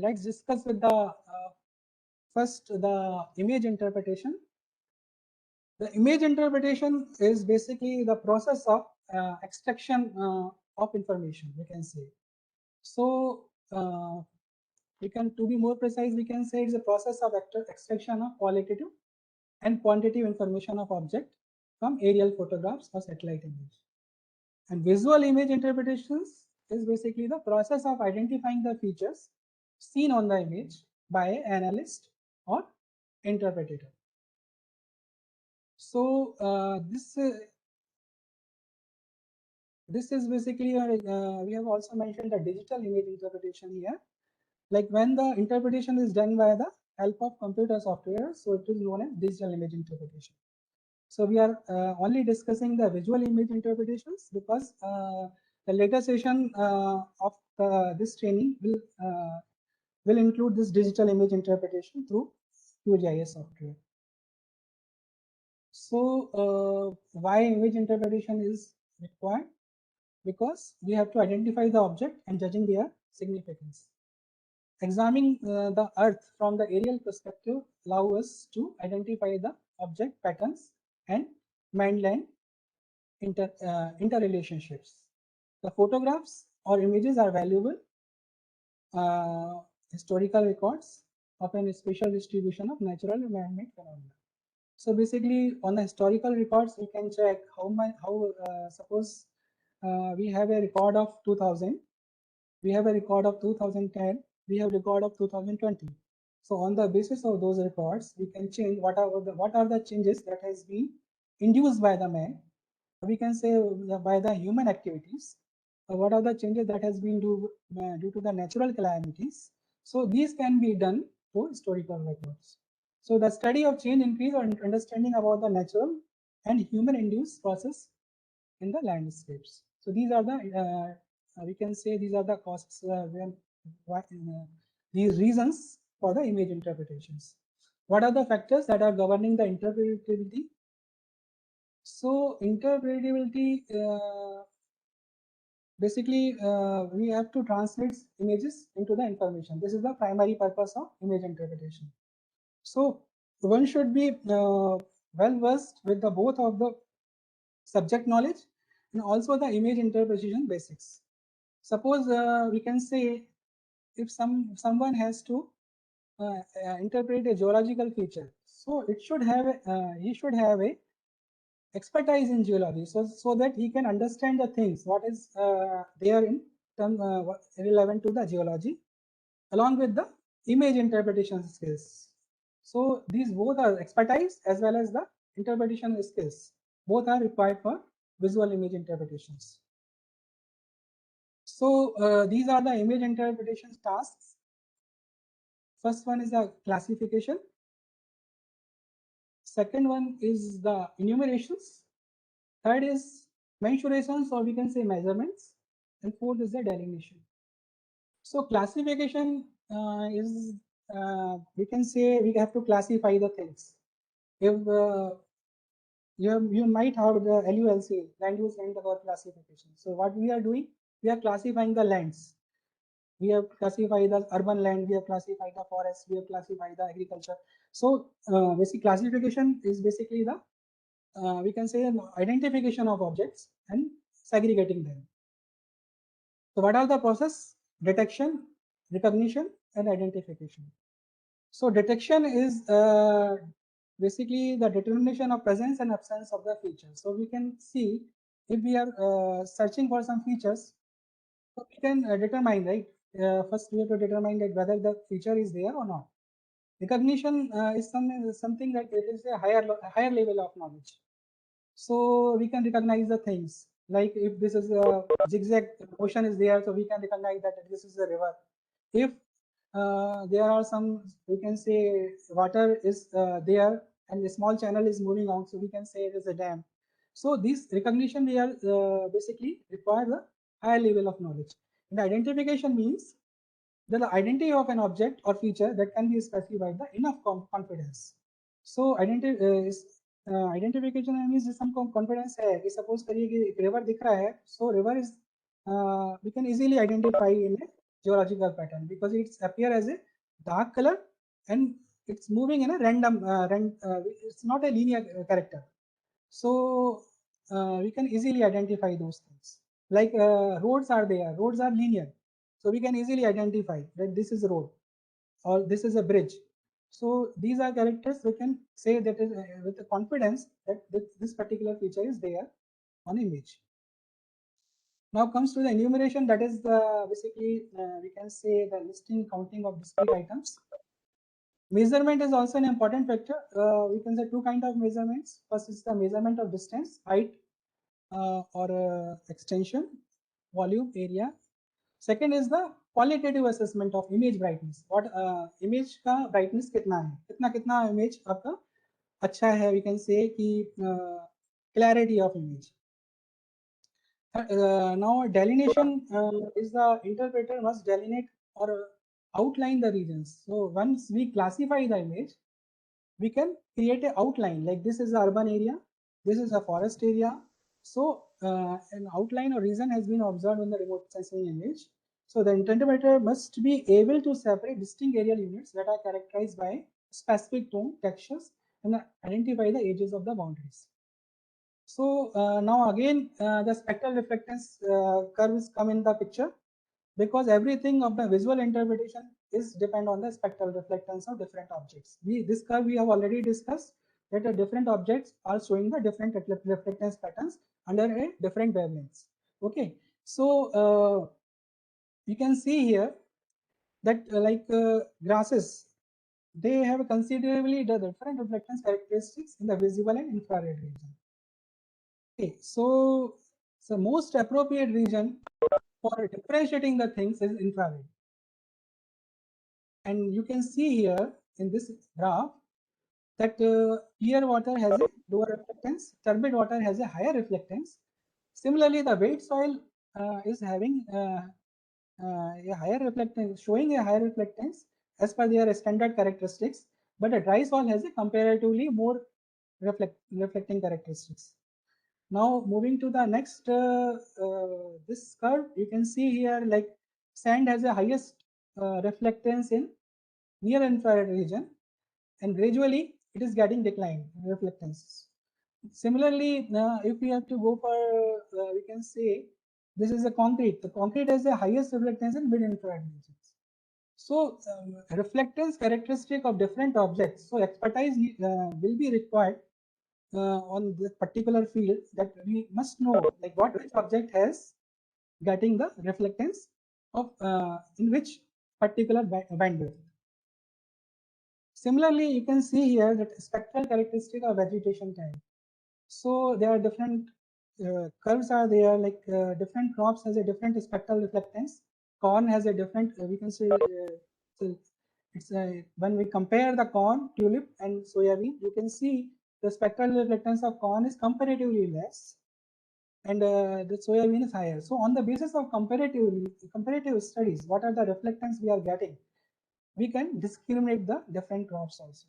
let's discuss with the first the image interpretation. The image interpretation is basically the process of extraction of information, we can say. So to be more precise, we can say it's a process of extraction of qualitative and quantitative information of object from aerial photographs or satellite image. And visual image interpretations is basically the process of identifying the features seen on the image by an analyst or interpreter. So this is basically we have also mentioned the digital image interpretation here. Like when the interpretation is done by the help of computer software, so it is known as digital image interpretation. So we are only discussing the visual image interpretations because the later session of this training will include this digital image interpretation through QGIS software. So why image interpretation is required? Because we have to identify the object and judging their significance. Examining the Earth from the aerial perspective allows us to identify the object patterns and mainland interrelationships. The photographs or images are valuable historical records of a spatial distribution of natural and man-made phenomena. So basically, on the historical records, we can check suppose we have a record of 2000, we have a record of 2010, we have a record of 2020. So on the basis of those records, we can change what are the changes that has been induced by the man. We can say by the human activities. What are the changes that has been due to the natural calamities? So these can be done through historical records. So the study of change increase or understanding about the natural and human-induced process in the landscapes. So these are the we can say these are the costs these reasons for the image interpretations. What are the factors that are governing the interpretability? So interpretability basically we have to translate images into the information. This is the primary purpose of image interpretation. So one should be well versed with the both of the subject knowledge and also the image interpretation basics. Suppose we can say if someone has to interpret a geological feature, so he should have a expertise in geology, so that he can understand the things what is there in term relevant to the geology, along with the image interpretation skills. So these both are expertise as well as the interpretation skills. Both are required for visual image interpretations. So these are the image interpretation tasks. First one is the classification. Second one is the enumerations. Third is mensurations, or we can say measurements. And fourth is the delineation. So classification is, we can say we have to classify the things. If you might have the LULC, land use land cover classification. So what we are doing, we are classifying the lands. We have classified the urban land, we have classified the forest, we have classified the agriculture. So basic classification is basically the, we can say, identification of objects and segregating them. So what are the process? Detection, recognition, and identification. So detection is basically the determination of presence and absence of the features. So we can see if we are searching for some features, so we can determine, right? First we have to determine that whether the feature is there or not. Recognition is something that it is a higher level of knowledge. So we can recognize the things, like if this is a zigzag motion is there, so we can recognize that this is a river. If there are some, we can say water is there and a small channel is moving on, so we can say it is a dam. So this recognition we are basically require the higher level of knowledge. And identification means the identity of an object or feature that can be specified by enough confidence. So identification means some confidence है कि suppose करिए कि एक river दिख रहा है, so river is we can easily identify in a geological pattern because it's appear as a dark color and it's moving in a random it's not a linear character. So we can easily identify those things. Like roads are there, roads are linear. So we can easily identify that this is a road or this is a bridge. So these are characters we can say that is with the confidence that this particular feature is there on image. Now comes to the enumeration, that is the basically we can say the listing, counting of discrete items. Measurement is also an important factor. We can say two kinds of measurements. First is the measurement of distance, height or extension, volume, area. Second is the qualitative assessment of image brightness. What image का brightness कितना है? कितना image आपका अच्छा है? We can say कि clarity of image. Now delineation is the interpreter must delineate or outline the regions. So once we classify the image, we can create an outline, like this is the urban area, this is a forest area. So an outline or region has been observed in the remote sensing image. So the interpreter must be able to separate distinct aerial units that are characterized by specific tone, textures, and identify the edges of the boundaries. So now again the spectral reflectance curves come in the picture, because everything of the visual interpretation is depend on the spectral reflectance of different objects. This curve we have already discussed that the different objects are showing the different reflectance patterns under a different wavelengths. Okay, so you can see here that like grasses, they have considerably the different reflectance characteristics in the visible and infrared region. Okay, so most appropriate region for differentiating the things is infrared. And you can see here in this graph that clear water has a lower reflectance, turbid water has a higher reflectance. Similarly, the wet soil is having a higher reflectance, showing a higher reflectance as per their standard characteristics, but a dry soil has a comparatively more reflecting characteristics. Now moving to the next this curve, you can see here like sand has the highest reflectance in near infrared region, and gradually it is getting declined reflectance. Similarly, if we have to go for we can say this is a concrete. The concrete has the highest reflectance in mid infrared regions. So reflectance characteristic of different objects. So expertise will be required on this particular field, that we must know like which object has getting the reflectance of in which particular bandwidth. Similarly, you can see here that spectral characteristic of vegetation type. So there are different curves are there, like different crops has a different spectral reflectance. Corn has a different we can say so it's when we compare the corn, tulip and soybean, you can see the spectral reflectance of corn is comparatively less, and the soybean is higher. So on the basis of comparative studies, what are the reflectance we are getting, we can discriminate the different crops also.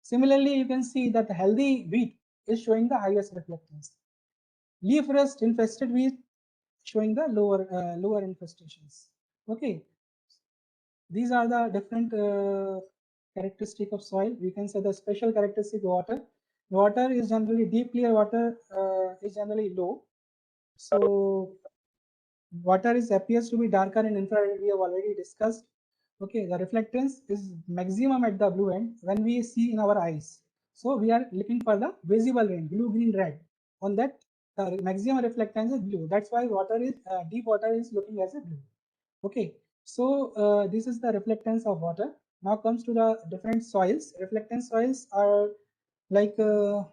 Similarly, you can see that healthy wheat is showing the highest reflectance. Leaf rust infested wheat showing the lower infestations. Okay, these are the different characteristic of soil. We can say the special characteristic water. Water is generally deep clear water is generally low. So water appears to be darker in infrared. We have already discussed. Okay, the reflectance is maximum at the blue end when we see in our eyes. So we are looking for the visible range, blue, green, red. On that, the maximum reflectance is blue. That's why water is deep water is looking as a blue. Okay, so this is the reflectance of water. Now comes to the different soils. Reflectance soils are like you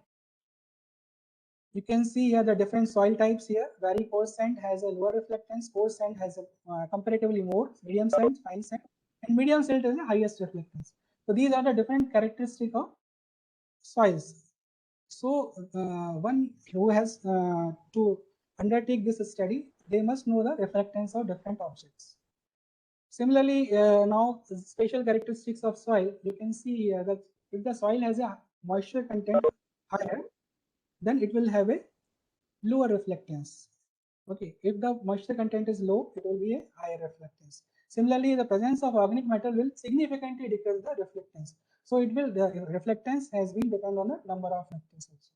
can see here the different soil types here. Very coarse sand has a lower reflectance. Coarse sand has a comparatively more. Medium sand, fine sand, and medium silt is the highest reflectance. So these are the different characteristics of soils. So one who has to undertake this study, they must know the reflectance of different objects. Similarly, now spatial characteristics of soil, you can see that if the soil has a moisture content higher, then it will have a lower reflectance. Okay, if the moisture content is low, it will be a higher reflectance. Similarly, the presence of organic matter will significantly decrease the reflectance. So it will, the reflectance has been depend on the number of factors also.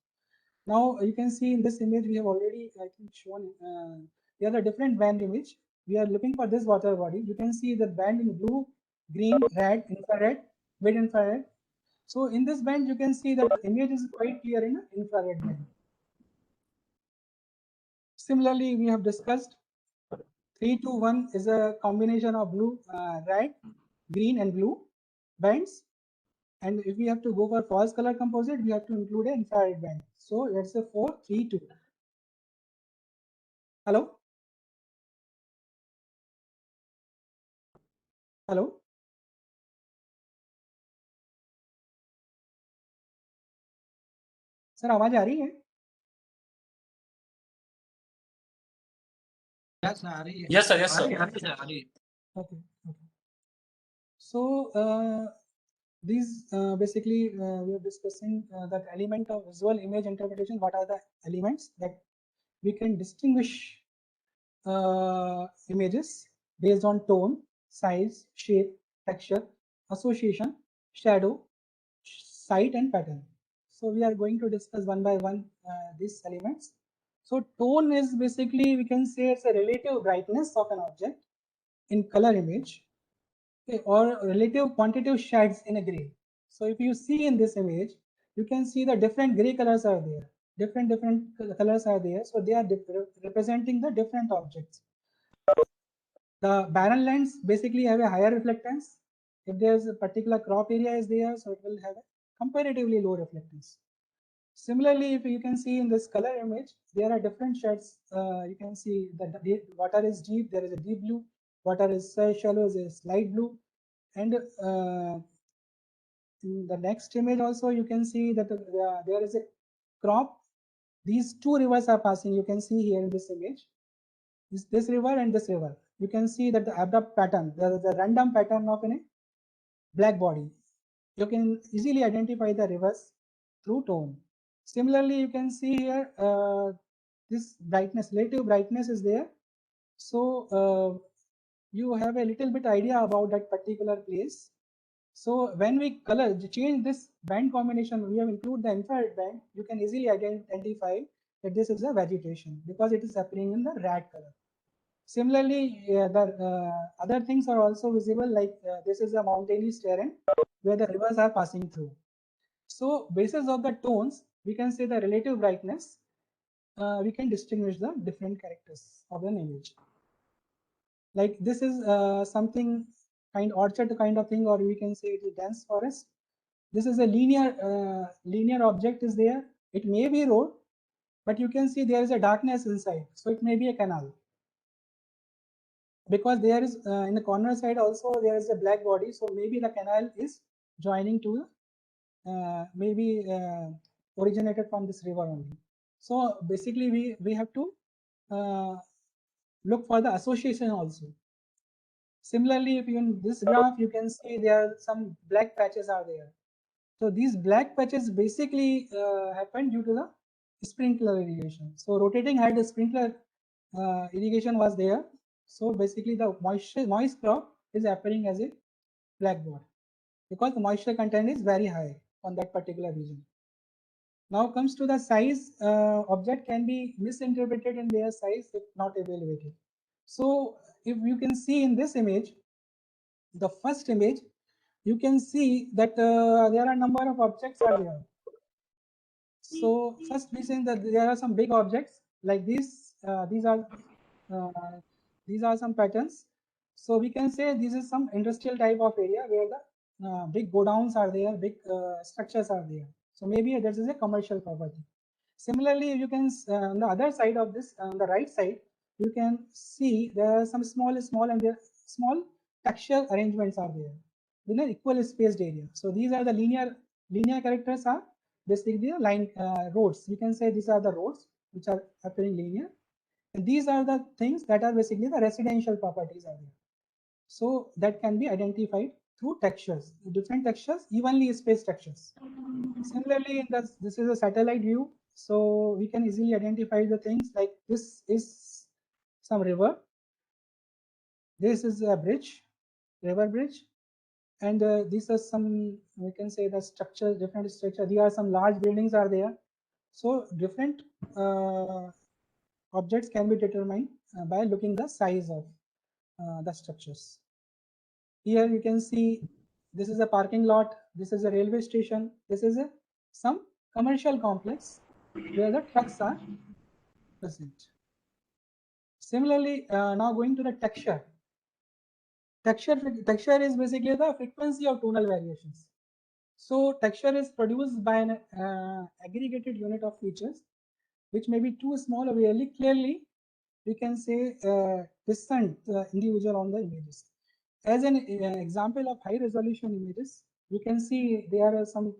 Now you can see in this image we have already I think shown here the different band image. We are looking for this water body. You can see the band in blue, green, red, infrared, mid infrared. So in this band you can see that the image is quite clear in the infrared band. Similarly, we have discussed 3 to 1 is a combination of blue, red, green, and blue bands. And if we have to go for false color composite, we have to include an infrared band. So let's say 4, 3, 2. Hello? Hello? Sir आवाज आ रही है? Yes, आ रही है. Yes, sir. Yes, sir. आ रही है. Okay. So these basically we are discussing that element of visual image interpretation. What are the elements that we can distinguish images based on tone, size, shape, texture, association, shadow, sight, and pattern. So we are going to discuss one by one these elements. So tone is basically, we can say it's a relative brightness of an object in color image, okay, or relative quantitative shades in a gray. So if you see in this image, you can see the different gray colors are there. Different colors are there. So they are representing the different objects. The barren lands basically have a higher reflectance. If there's a particular crop area is there, so it will have a comparatively low reflectance. Similarly, if you can see in this color image, there are different shades. You can see that the water is deep, there is a deep blue, water is shallow, is light blue. And in the next image also, you can see that there is a crop. These two rivers are passing. You can see here in this image. This river and this river. You can see that the abrupt pattern, the random pattern of a black body. You can easily identify the rivers through tone. Similarly, you can see here this brightness, relative brightness is there. So you have a little bit idea about that particular place. So when we change this band combination, we have include the infrared band, you can easily identify that this is a vegetation because it is appearing in the red color. Similarly, the other things are also visible, like this is a mountainous terrain where the rivers are passing through. So basis of the tones, we can say the relative brightness, we can distinguish the different characters of an image. Like this is something kind orchard kind of thing, or we can say it is dense forest. This is a linear object is there. It may be road, but you can see there is a darkness inside. So it may be a canal. Because there is in the corner side also there is a black body, so maybe the canal is joining to maybe originated from this river only. So basically we have to look for the association also. Similarly, if you in this graph you can see there are some black patches are there. So these black patches basically happen due to the sprinkler irrigation. So rotating head sprinkler irrigation was there. So basically the moist crop is appearing as a blackboard because the moisture content is very high on that particular region. Now comes to the size, object can be misinterpreted in their size if not evaluated. So if you can see in this image, the first image, you can see that there are a number of objects are there. So first we say that there are some big objects like these. These are some patterns. So we can say this is some industrial type of area where the big godowns are there, big structures are there. So maybe this is a commercial property. Similarly, you can on the other side of this, on the right side, you can see there are some small and there small texture arrangements are there in an equal spaced area. So these are the linear characters are basically the line roads. You can say these are the roads which are appearing linear, and these are the things that are basically the residential properties are there. So that can be identified through textures, different textures, evenly spaced textures. Similarly, in this is a satellite view, so we can easily identify the things like this is some river, this is a bridge, river bridge, and these are some, we can say the structure, different structure. There are some large buildings are there. So different objects can be determined by looking the size of the structures. Here you can see this is a parking lot, this is a railway station, this is some commercial complex where the trucks are present. Similarly, now going to the texture. Texture is basically the frequency of tonal variations. So texture is produced by an aggregated unit of features which may be too small or really clearly we can say discern the individual on the images. As an example of high resolution images, you can see there are some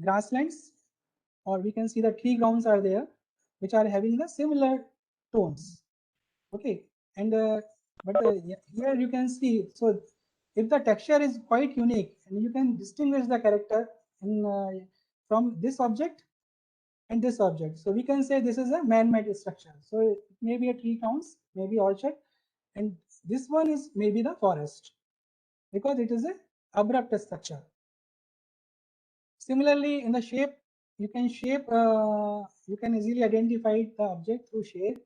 grasslands, or we can see the tree grounds are there which are having the similar tones. Okay, and here you can see, so if the texture is quite unique and you can distinguish the character in, from this object and this object, so we can say this is a man-made structure. So it may be a tree grounds, maybe orchard, and this one is maybe the forest because it is a abrupt structure. Similarly, in the shape, you can you can easily identify the object through shape.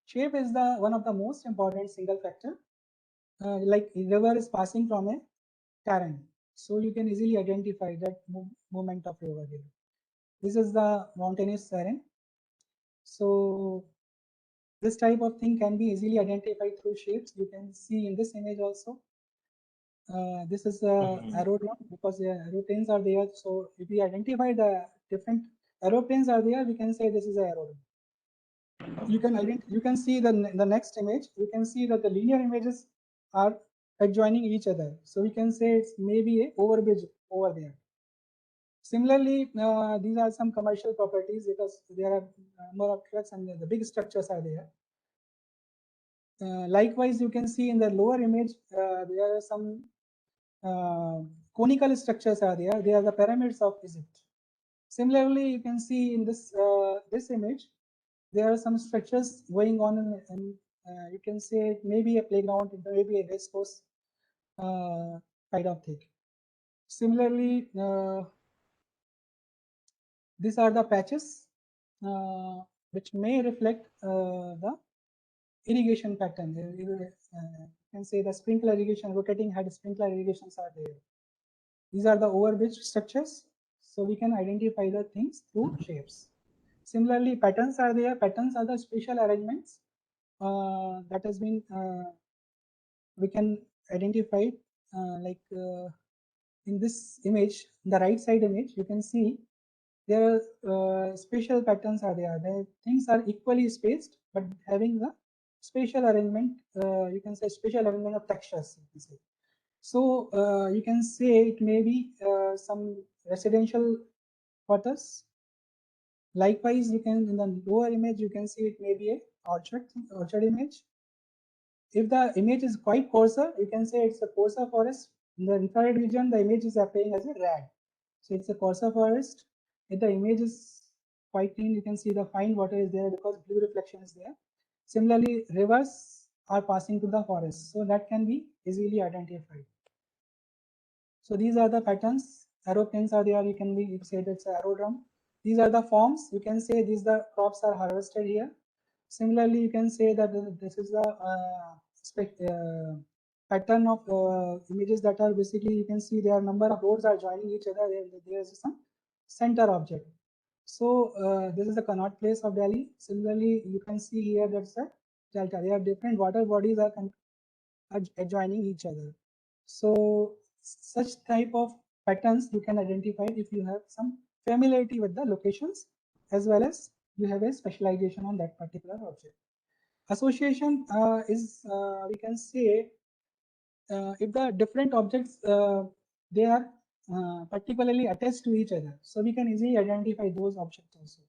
Shape is the one of the most important single factor. Like river is passing from a terrain, so you can easily identify that movement of river here. This is the mountainous terrain. So this type of thing can be easily identified through shapes. You can see in this image also. This is the aerodrome because the aeroplanes are there. So if we identify the different aeroplanes are there, we can say this is an aerodrome. You can see the next image. You can see that the linear images are adjoining each other. So we can say it's maybe a overbridge over there. Similarly, these are some commercial properties because there are number of trucks and the big structures are there. Likewise, you can see in the lower image, there are some conical structures are there. They are the pyramids of Egypt. Similarly, you can see in this this image, there are some structures going on, and you can say it may be a playground, it may be a race course kind of thing. Similarly, these are the patches which may reflect the irrigation pattern. You can say the sprinkler irrigation, rotating head sprinkler irrigations are there. These are the overbridge structures, so we can identify the things through shapes. Similarly, patterns are there. Patterns are the spatial arrangements that has been we can identify like in this image, the right side image, you can see there are spatial patterns are there. The things are equally spaced, but having the spatial arrangement, you can say spatial arrangement of textures. You can say. So you can say it may be some residential quarters. Likewise, you can in the lower image you can see it may be a orchard image. If the image is quite coarser, you can say it's a coarser forest. In the infrared region, the image is appearing as a rad. So it's a coarser forest. If the image is quite clean, you can see the fine water is there because blue reflection is there. Similarly, rivers are passing through the forest, so that can be easily identified. So these are the patterns. Aeroplanes are there. You can say that's an aerodrome. These are the forms. You can say these the crops are harvested here. Similarly, you can say that this is the pattern of images that are basically, you can see there are number of roads are joining each other. There is some center object. So this is the Connaught Place of Delhi. Similarly, you can see here that's a delta. There are different water bodies are adjoining each other. So such type of patterns you can identify if you have some familiarity with the locations as well as you have a specialization on that particular object. Association is we can say if the different objects they are particularly attached to each other, so we can easily identify those objects also.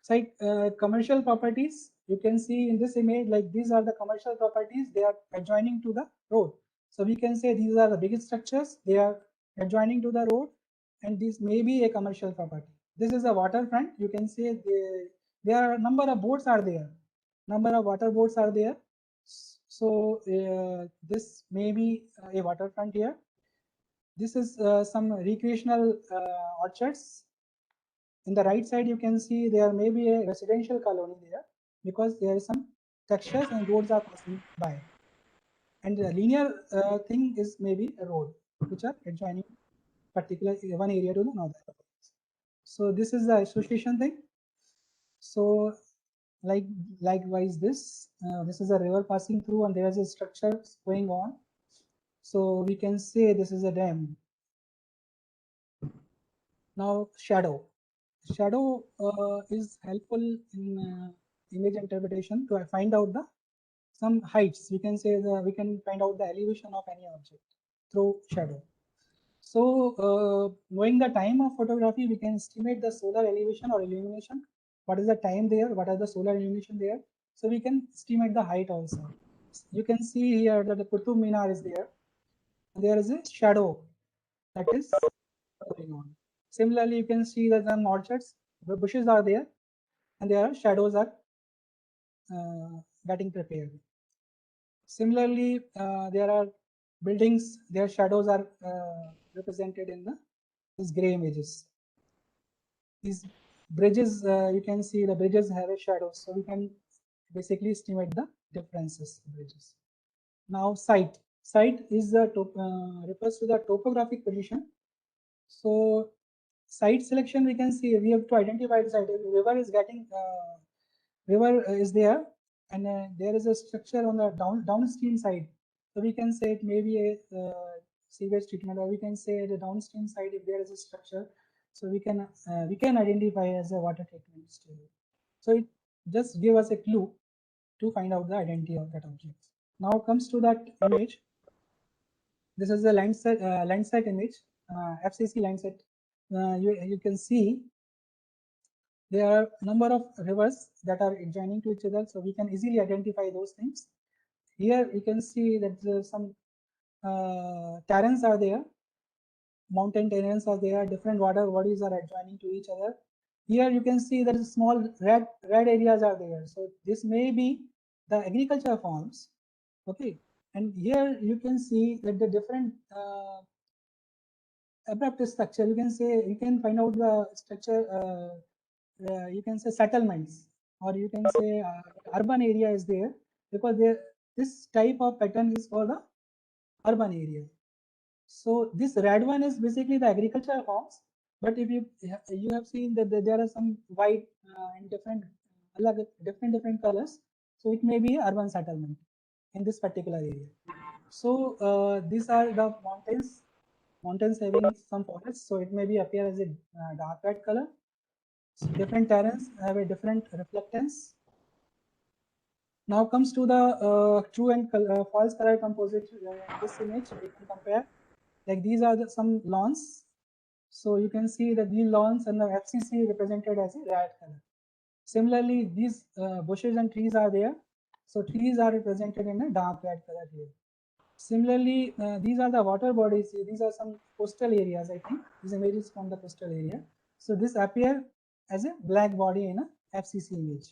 So commercial properties, you can see in this image, like these are the commercial properties, they are adjoining to the road. So we can say these are the biggest structures, they are adjoining to the road, and this may be a commercial property. This is a waterfront. You can say there are a number of boats are there, number of water boats are there. So this may be a waterfront here. This is some recreational orchards. In the right side, you can see there may be a residential colony there because there is some textures and roads are passing by. And the linear thing is maybe a road which are adjoining particular one area to another. So this is the association thing. So likewise this is a river passing through and there is a structure going on. So we can say this is a dam. Now shadow is helpful in image interpretation to find out the some heights. We can say we can find out the elevation of any object through shadow. So knowing the time of photography, we can estimate the solar elevation or illumination. What is the time there? What are the solar illumination there? So we can estimate the height also. You can see here that the Qutub Minar is there. There is a shadow that is going on. Similarly, you can see that some orchards, the bushes are there, and there are shadows are getting prepared. Similarly, there are buildings, their shadows are represented in these gray images. These bridges, you can see the bridges have a shadow, so we can basically estimate the differences in bridges. Now, site is the refers to the topographic position. So site selection, we can see we have to identify the site. River is getting river is there, and there is a structure on the downstream side. So we can say it may be a sewage treatment, or we can say the downstream side if there is a structure. So we can identify as a water treatment still. So it just give us a clue to find out the identity of that object. Now comes to that image. This is the Landsat image, FCC Landsat. You can see there are a number of rivers that are adjoining to each other, so we can easily identify those things. Here you can see that some terrains are there, mountain terrains are there, different water bodies are adjoining to each other. Here you can see that small red areas are there, so this may be the agriculture farms. Okay, and here you can see that the different abrupt structure, you can say, you can find out the structure, you can say settlements, or you can say urban area is there, because this type of pattern is for the urban area. So this red one is basically the agricultural farms, but if you have seen that there are some white and different colors, so it may be urban settlement in this particular area. So these are the mountains having some forests, so it may be appear as a dark red color. So different terrains have a different reflectance. Now comes to the true and false color composite. This image we can compare. Like these are some lawns. So you can see that these lawns and the FCC represented as a red color. Similarly, these bushes and trees are there. So trees are represented in a dark red color here. Similarly, these are the water bodies. These are some coastal areas, I think. These images from the coastal area. So this appear as a black body in a FCC image.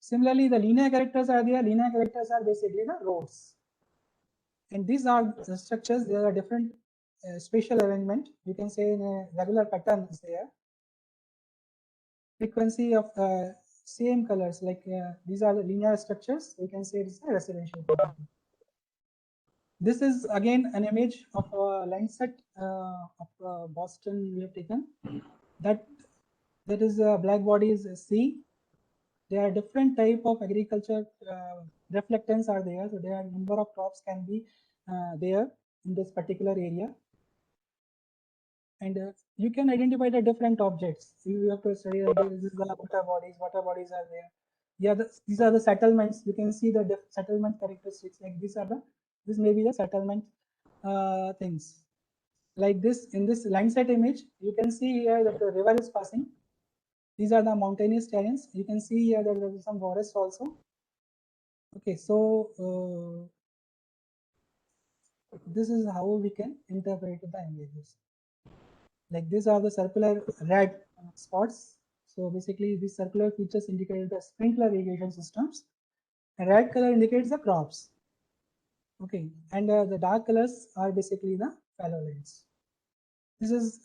Similarly, the linear characters are there. Linear characters are basically the roads. And these are the structures. There are different spatial arrangement. You can say in a regular pattern is there. Frequency of same colors, like these are the linear structures. You can say it's a residential property. This is again an image of a Landsat of Boston we have taken. That is a black body is a sea. There are different type of agriculture reflectance are there. So there are number of crops can be there in this particular area. And you can identify the different objects. You have to study that this is the water bodies. Water bodies are there. Yeah, these are the settlements. You can see the settlement characteristics. Like these are the this may be the settlement things. Like this in this Landsat image, you can see here that the river is passing. These are the mountainous terrains. You can see here that there is some forest also. Okay, so this is how we can interpret the images. Like these are the circular red spots. So basically these circular features indicate the sprinkler irrigation systems. And red color indicates the crops. Okay, and the dark colors are basically the fallow lands. This is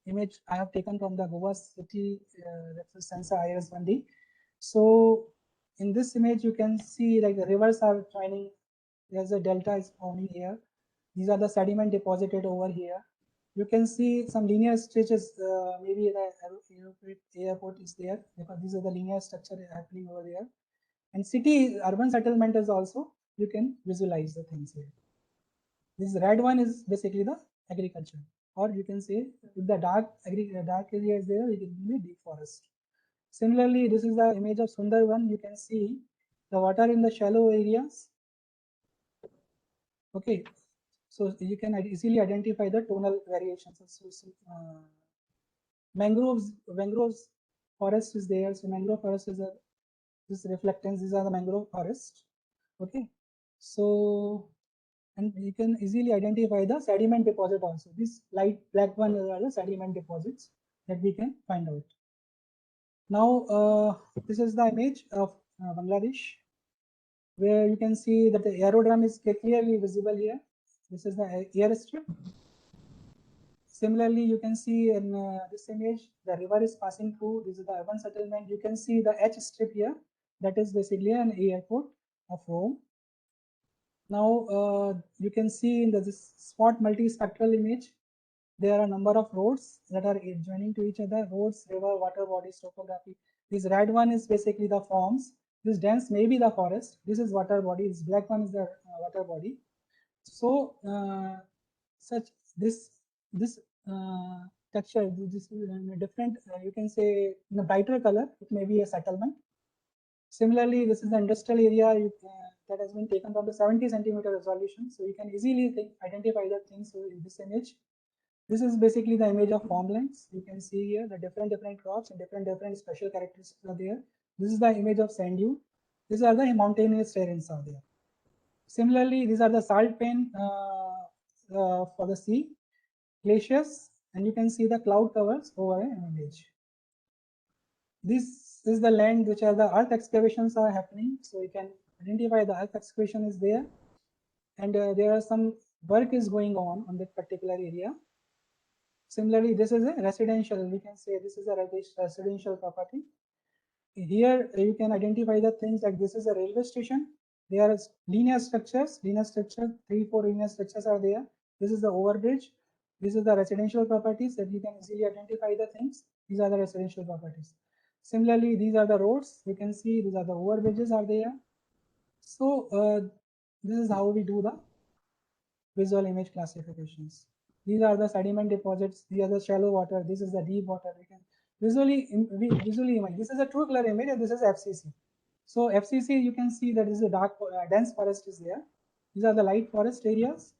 image I have taken from the Goa city reference sensor IRS1D. So in this image you can see like the rivers are joining. There's a delta is forming here. These are the sediment deposited over here. You can see some linear stretches. Maybe the airport is there because these are the linear structure happening over there. And city urban settlement is also you can visualize the things here. This red one is basically the agriculture, or you can say if the dark area is there, it will be deep forest. Similarly, this is the image of Sundarban. You can see the water in the shallow areas. Okay, so you can easily identify the tonal variations. Mangroves forest is there. So mangrove forest is this reflectance. These are the mangrove forest. Okay, so and you can easily identify the sediment deposit also. This light black one are the sediment deposits that we can find out. Now this is the image of Bangladesh, where you can see that the aerodrome is clearly visible here. This is the airstrip. Similarly, you can see in this image, the river is passing through. This is the urban settlement. You can see the H strip here. That is basically an airport of Rome. Now you can see in this spot multispectral image, there are a number of roads that are joining to each other. Roads, river, water bodies, topography. This red one is basically the forms. This dense may be the forest. This is water body. This black one is the water body. So such this texture, this is different. You can say in a brighter color, it may be a settlement. Similarly, this is the industrial area that has been taken from the 70 centimeter resolution. So you can easily identify the things in this image. This is basically the image of farmlands. You can see here the different crops and different special characteristics are there. This is the image of sand dune. These are the mountainous terrains are there. Similarly, these are the salt pane for the sea, glaciers, and you can see the cloud covers over an image. This is the land which are the earth excavations are happening. So you can identify the earth excavation is there, and there are some work is going on that particular area. Similarly, this is a residential. We can say this is a residential property. Here you can identify the things like this is a railway station. There are linear structures. 3-4 linear structures are there. This is the overbridge. This is the residential properties that you can easily identify the things. These are the residential properties. Similarly, these are the roads. You can see these are the overbridges are there. So this is how we do the visual image classifications. These are the sediment deposits. These are the shallow water. This is the deep water. We can visually image. This is a true color image, and this is FCC. So FCC, you can see that is a dark, dense forest is there. These are the light forest areas.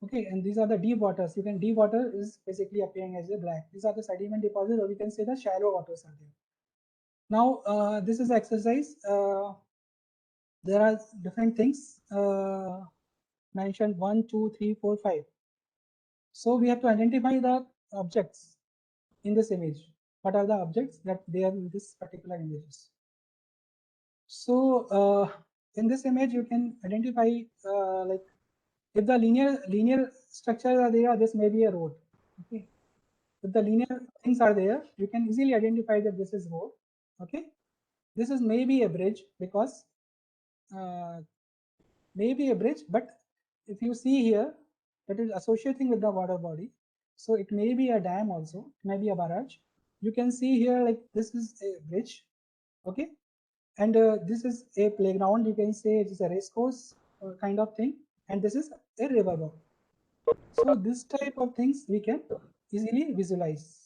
Okay, and these are the deep waters. You can deep water is basically appearing as a black. These are the sediment deposits, or we can say the shallow waters are there. Now this is exercise. There are different things mentioned 1, 2, 3, 4, 5. So we have to identify the objects in this image. What are the objects that they are in this particular images? So in this image, you can identify like if the linear structures are there, this may be a road. Okay, if the linear things are there, you can easily identify that this is road. Okay, this is maybe a bridge because maybe a bridge, but if you see here, that is associating with the water body. So it may be a dam also, it may be a barrage. You can see here like this is a bridge, okay, and this is a playground. You can say it is a race course kind of thing, and this is a river bottom. So this type of things we can easily visualize.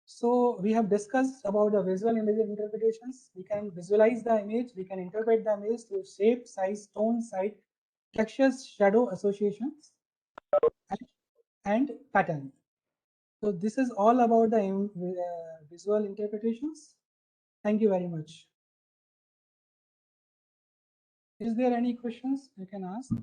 So we have discussed about the visual image interpretations. We can visualize the image, we can interpret the image through shape, size, tone, size, textures, shadow associations, and pattern. So this is all about the visual interpretations. Thank you very much. Is there any questions you can ask?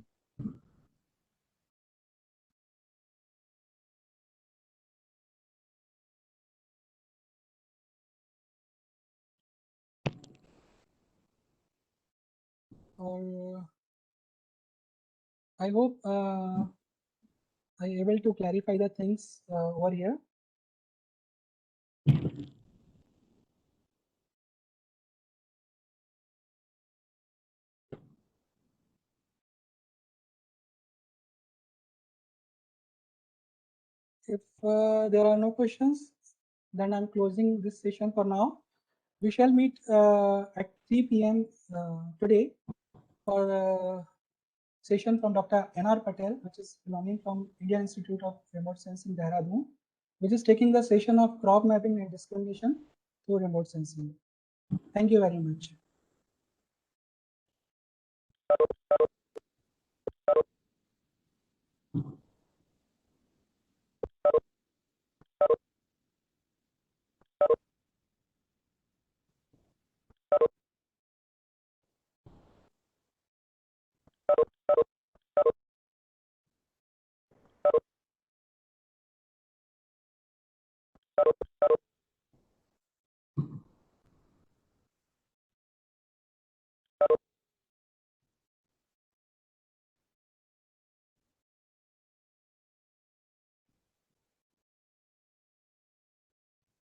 Or I hope I able to clarify the things over here. If there are no questions, then I'm closing this session for now. We shall meet at 3 p.m. Today for a session from Dr. N.R. Patel, which is belonging from Indian Institute of Remote Sensing, Dehradun, which is taking the session of crop mapping and discrimination through remote sensing. Thank you very much.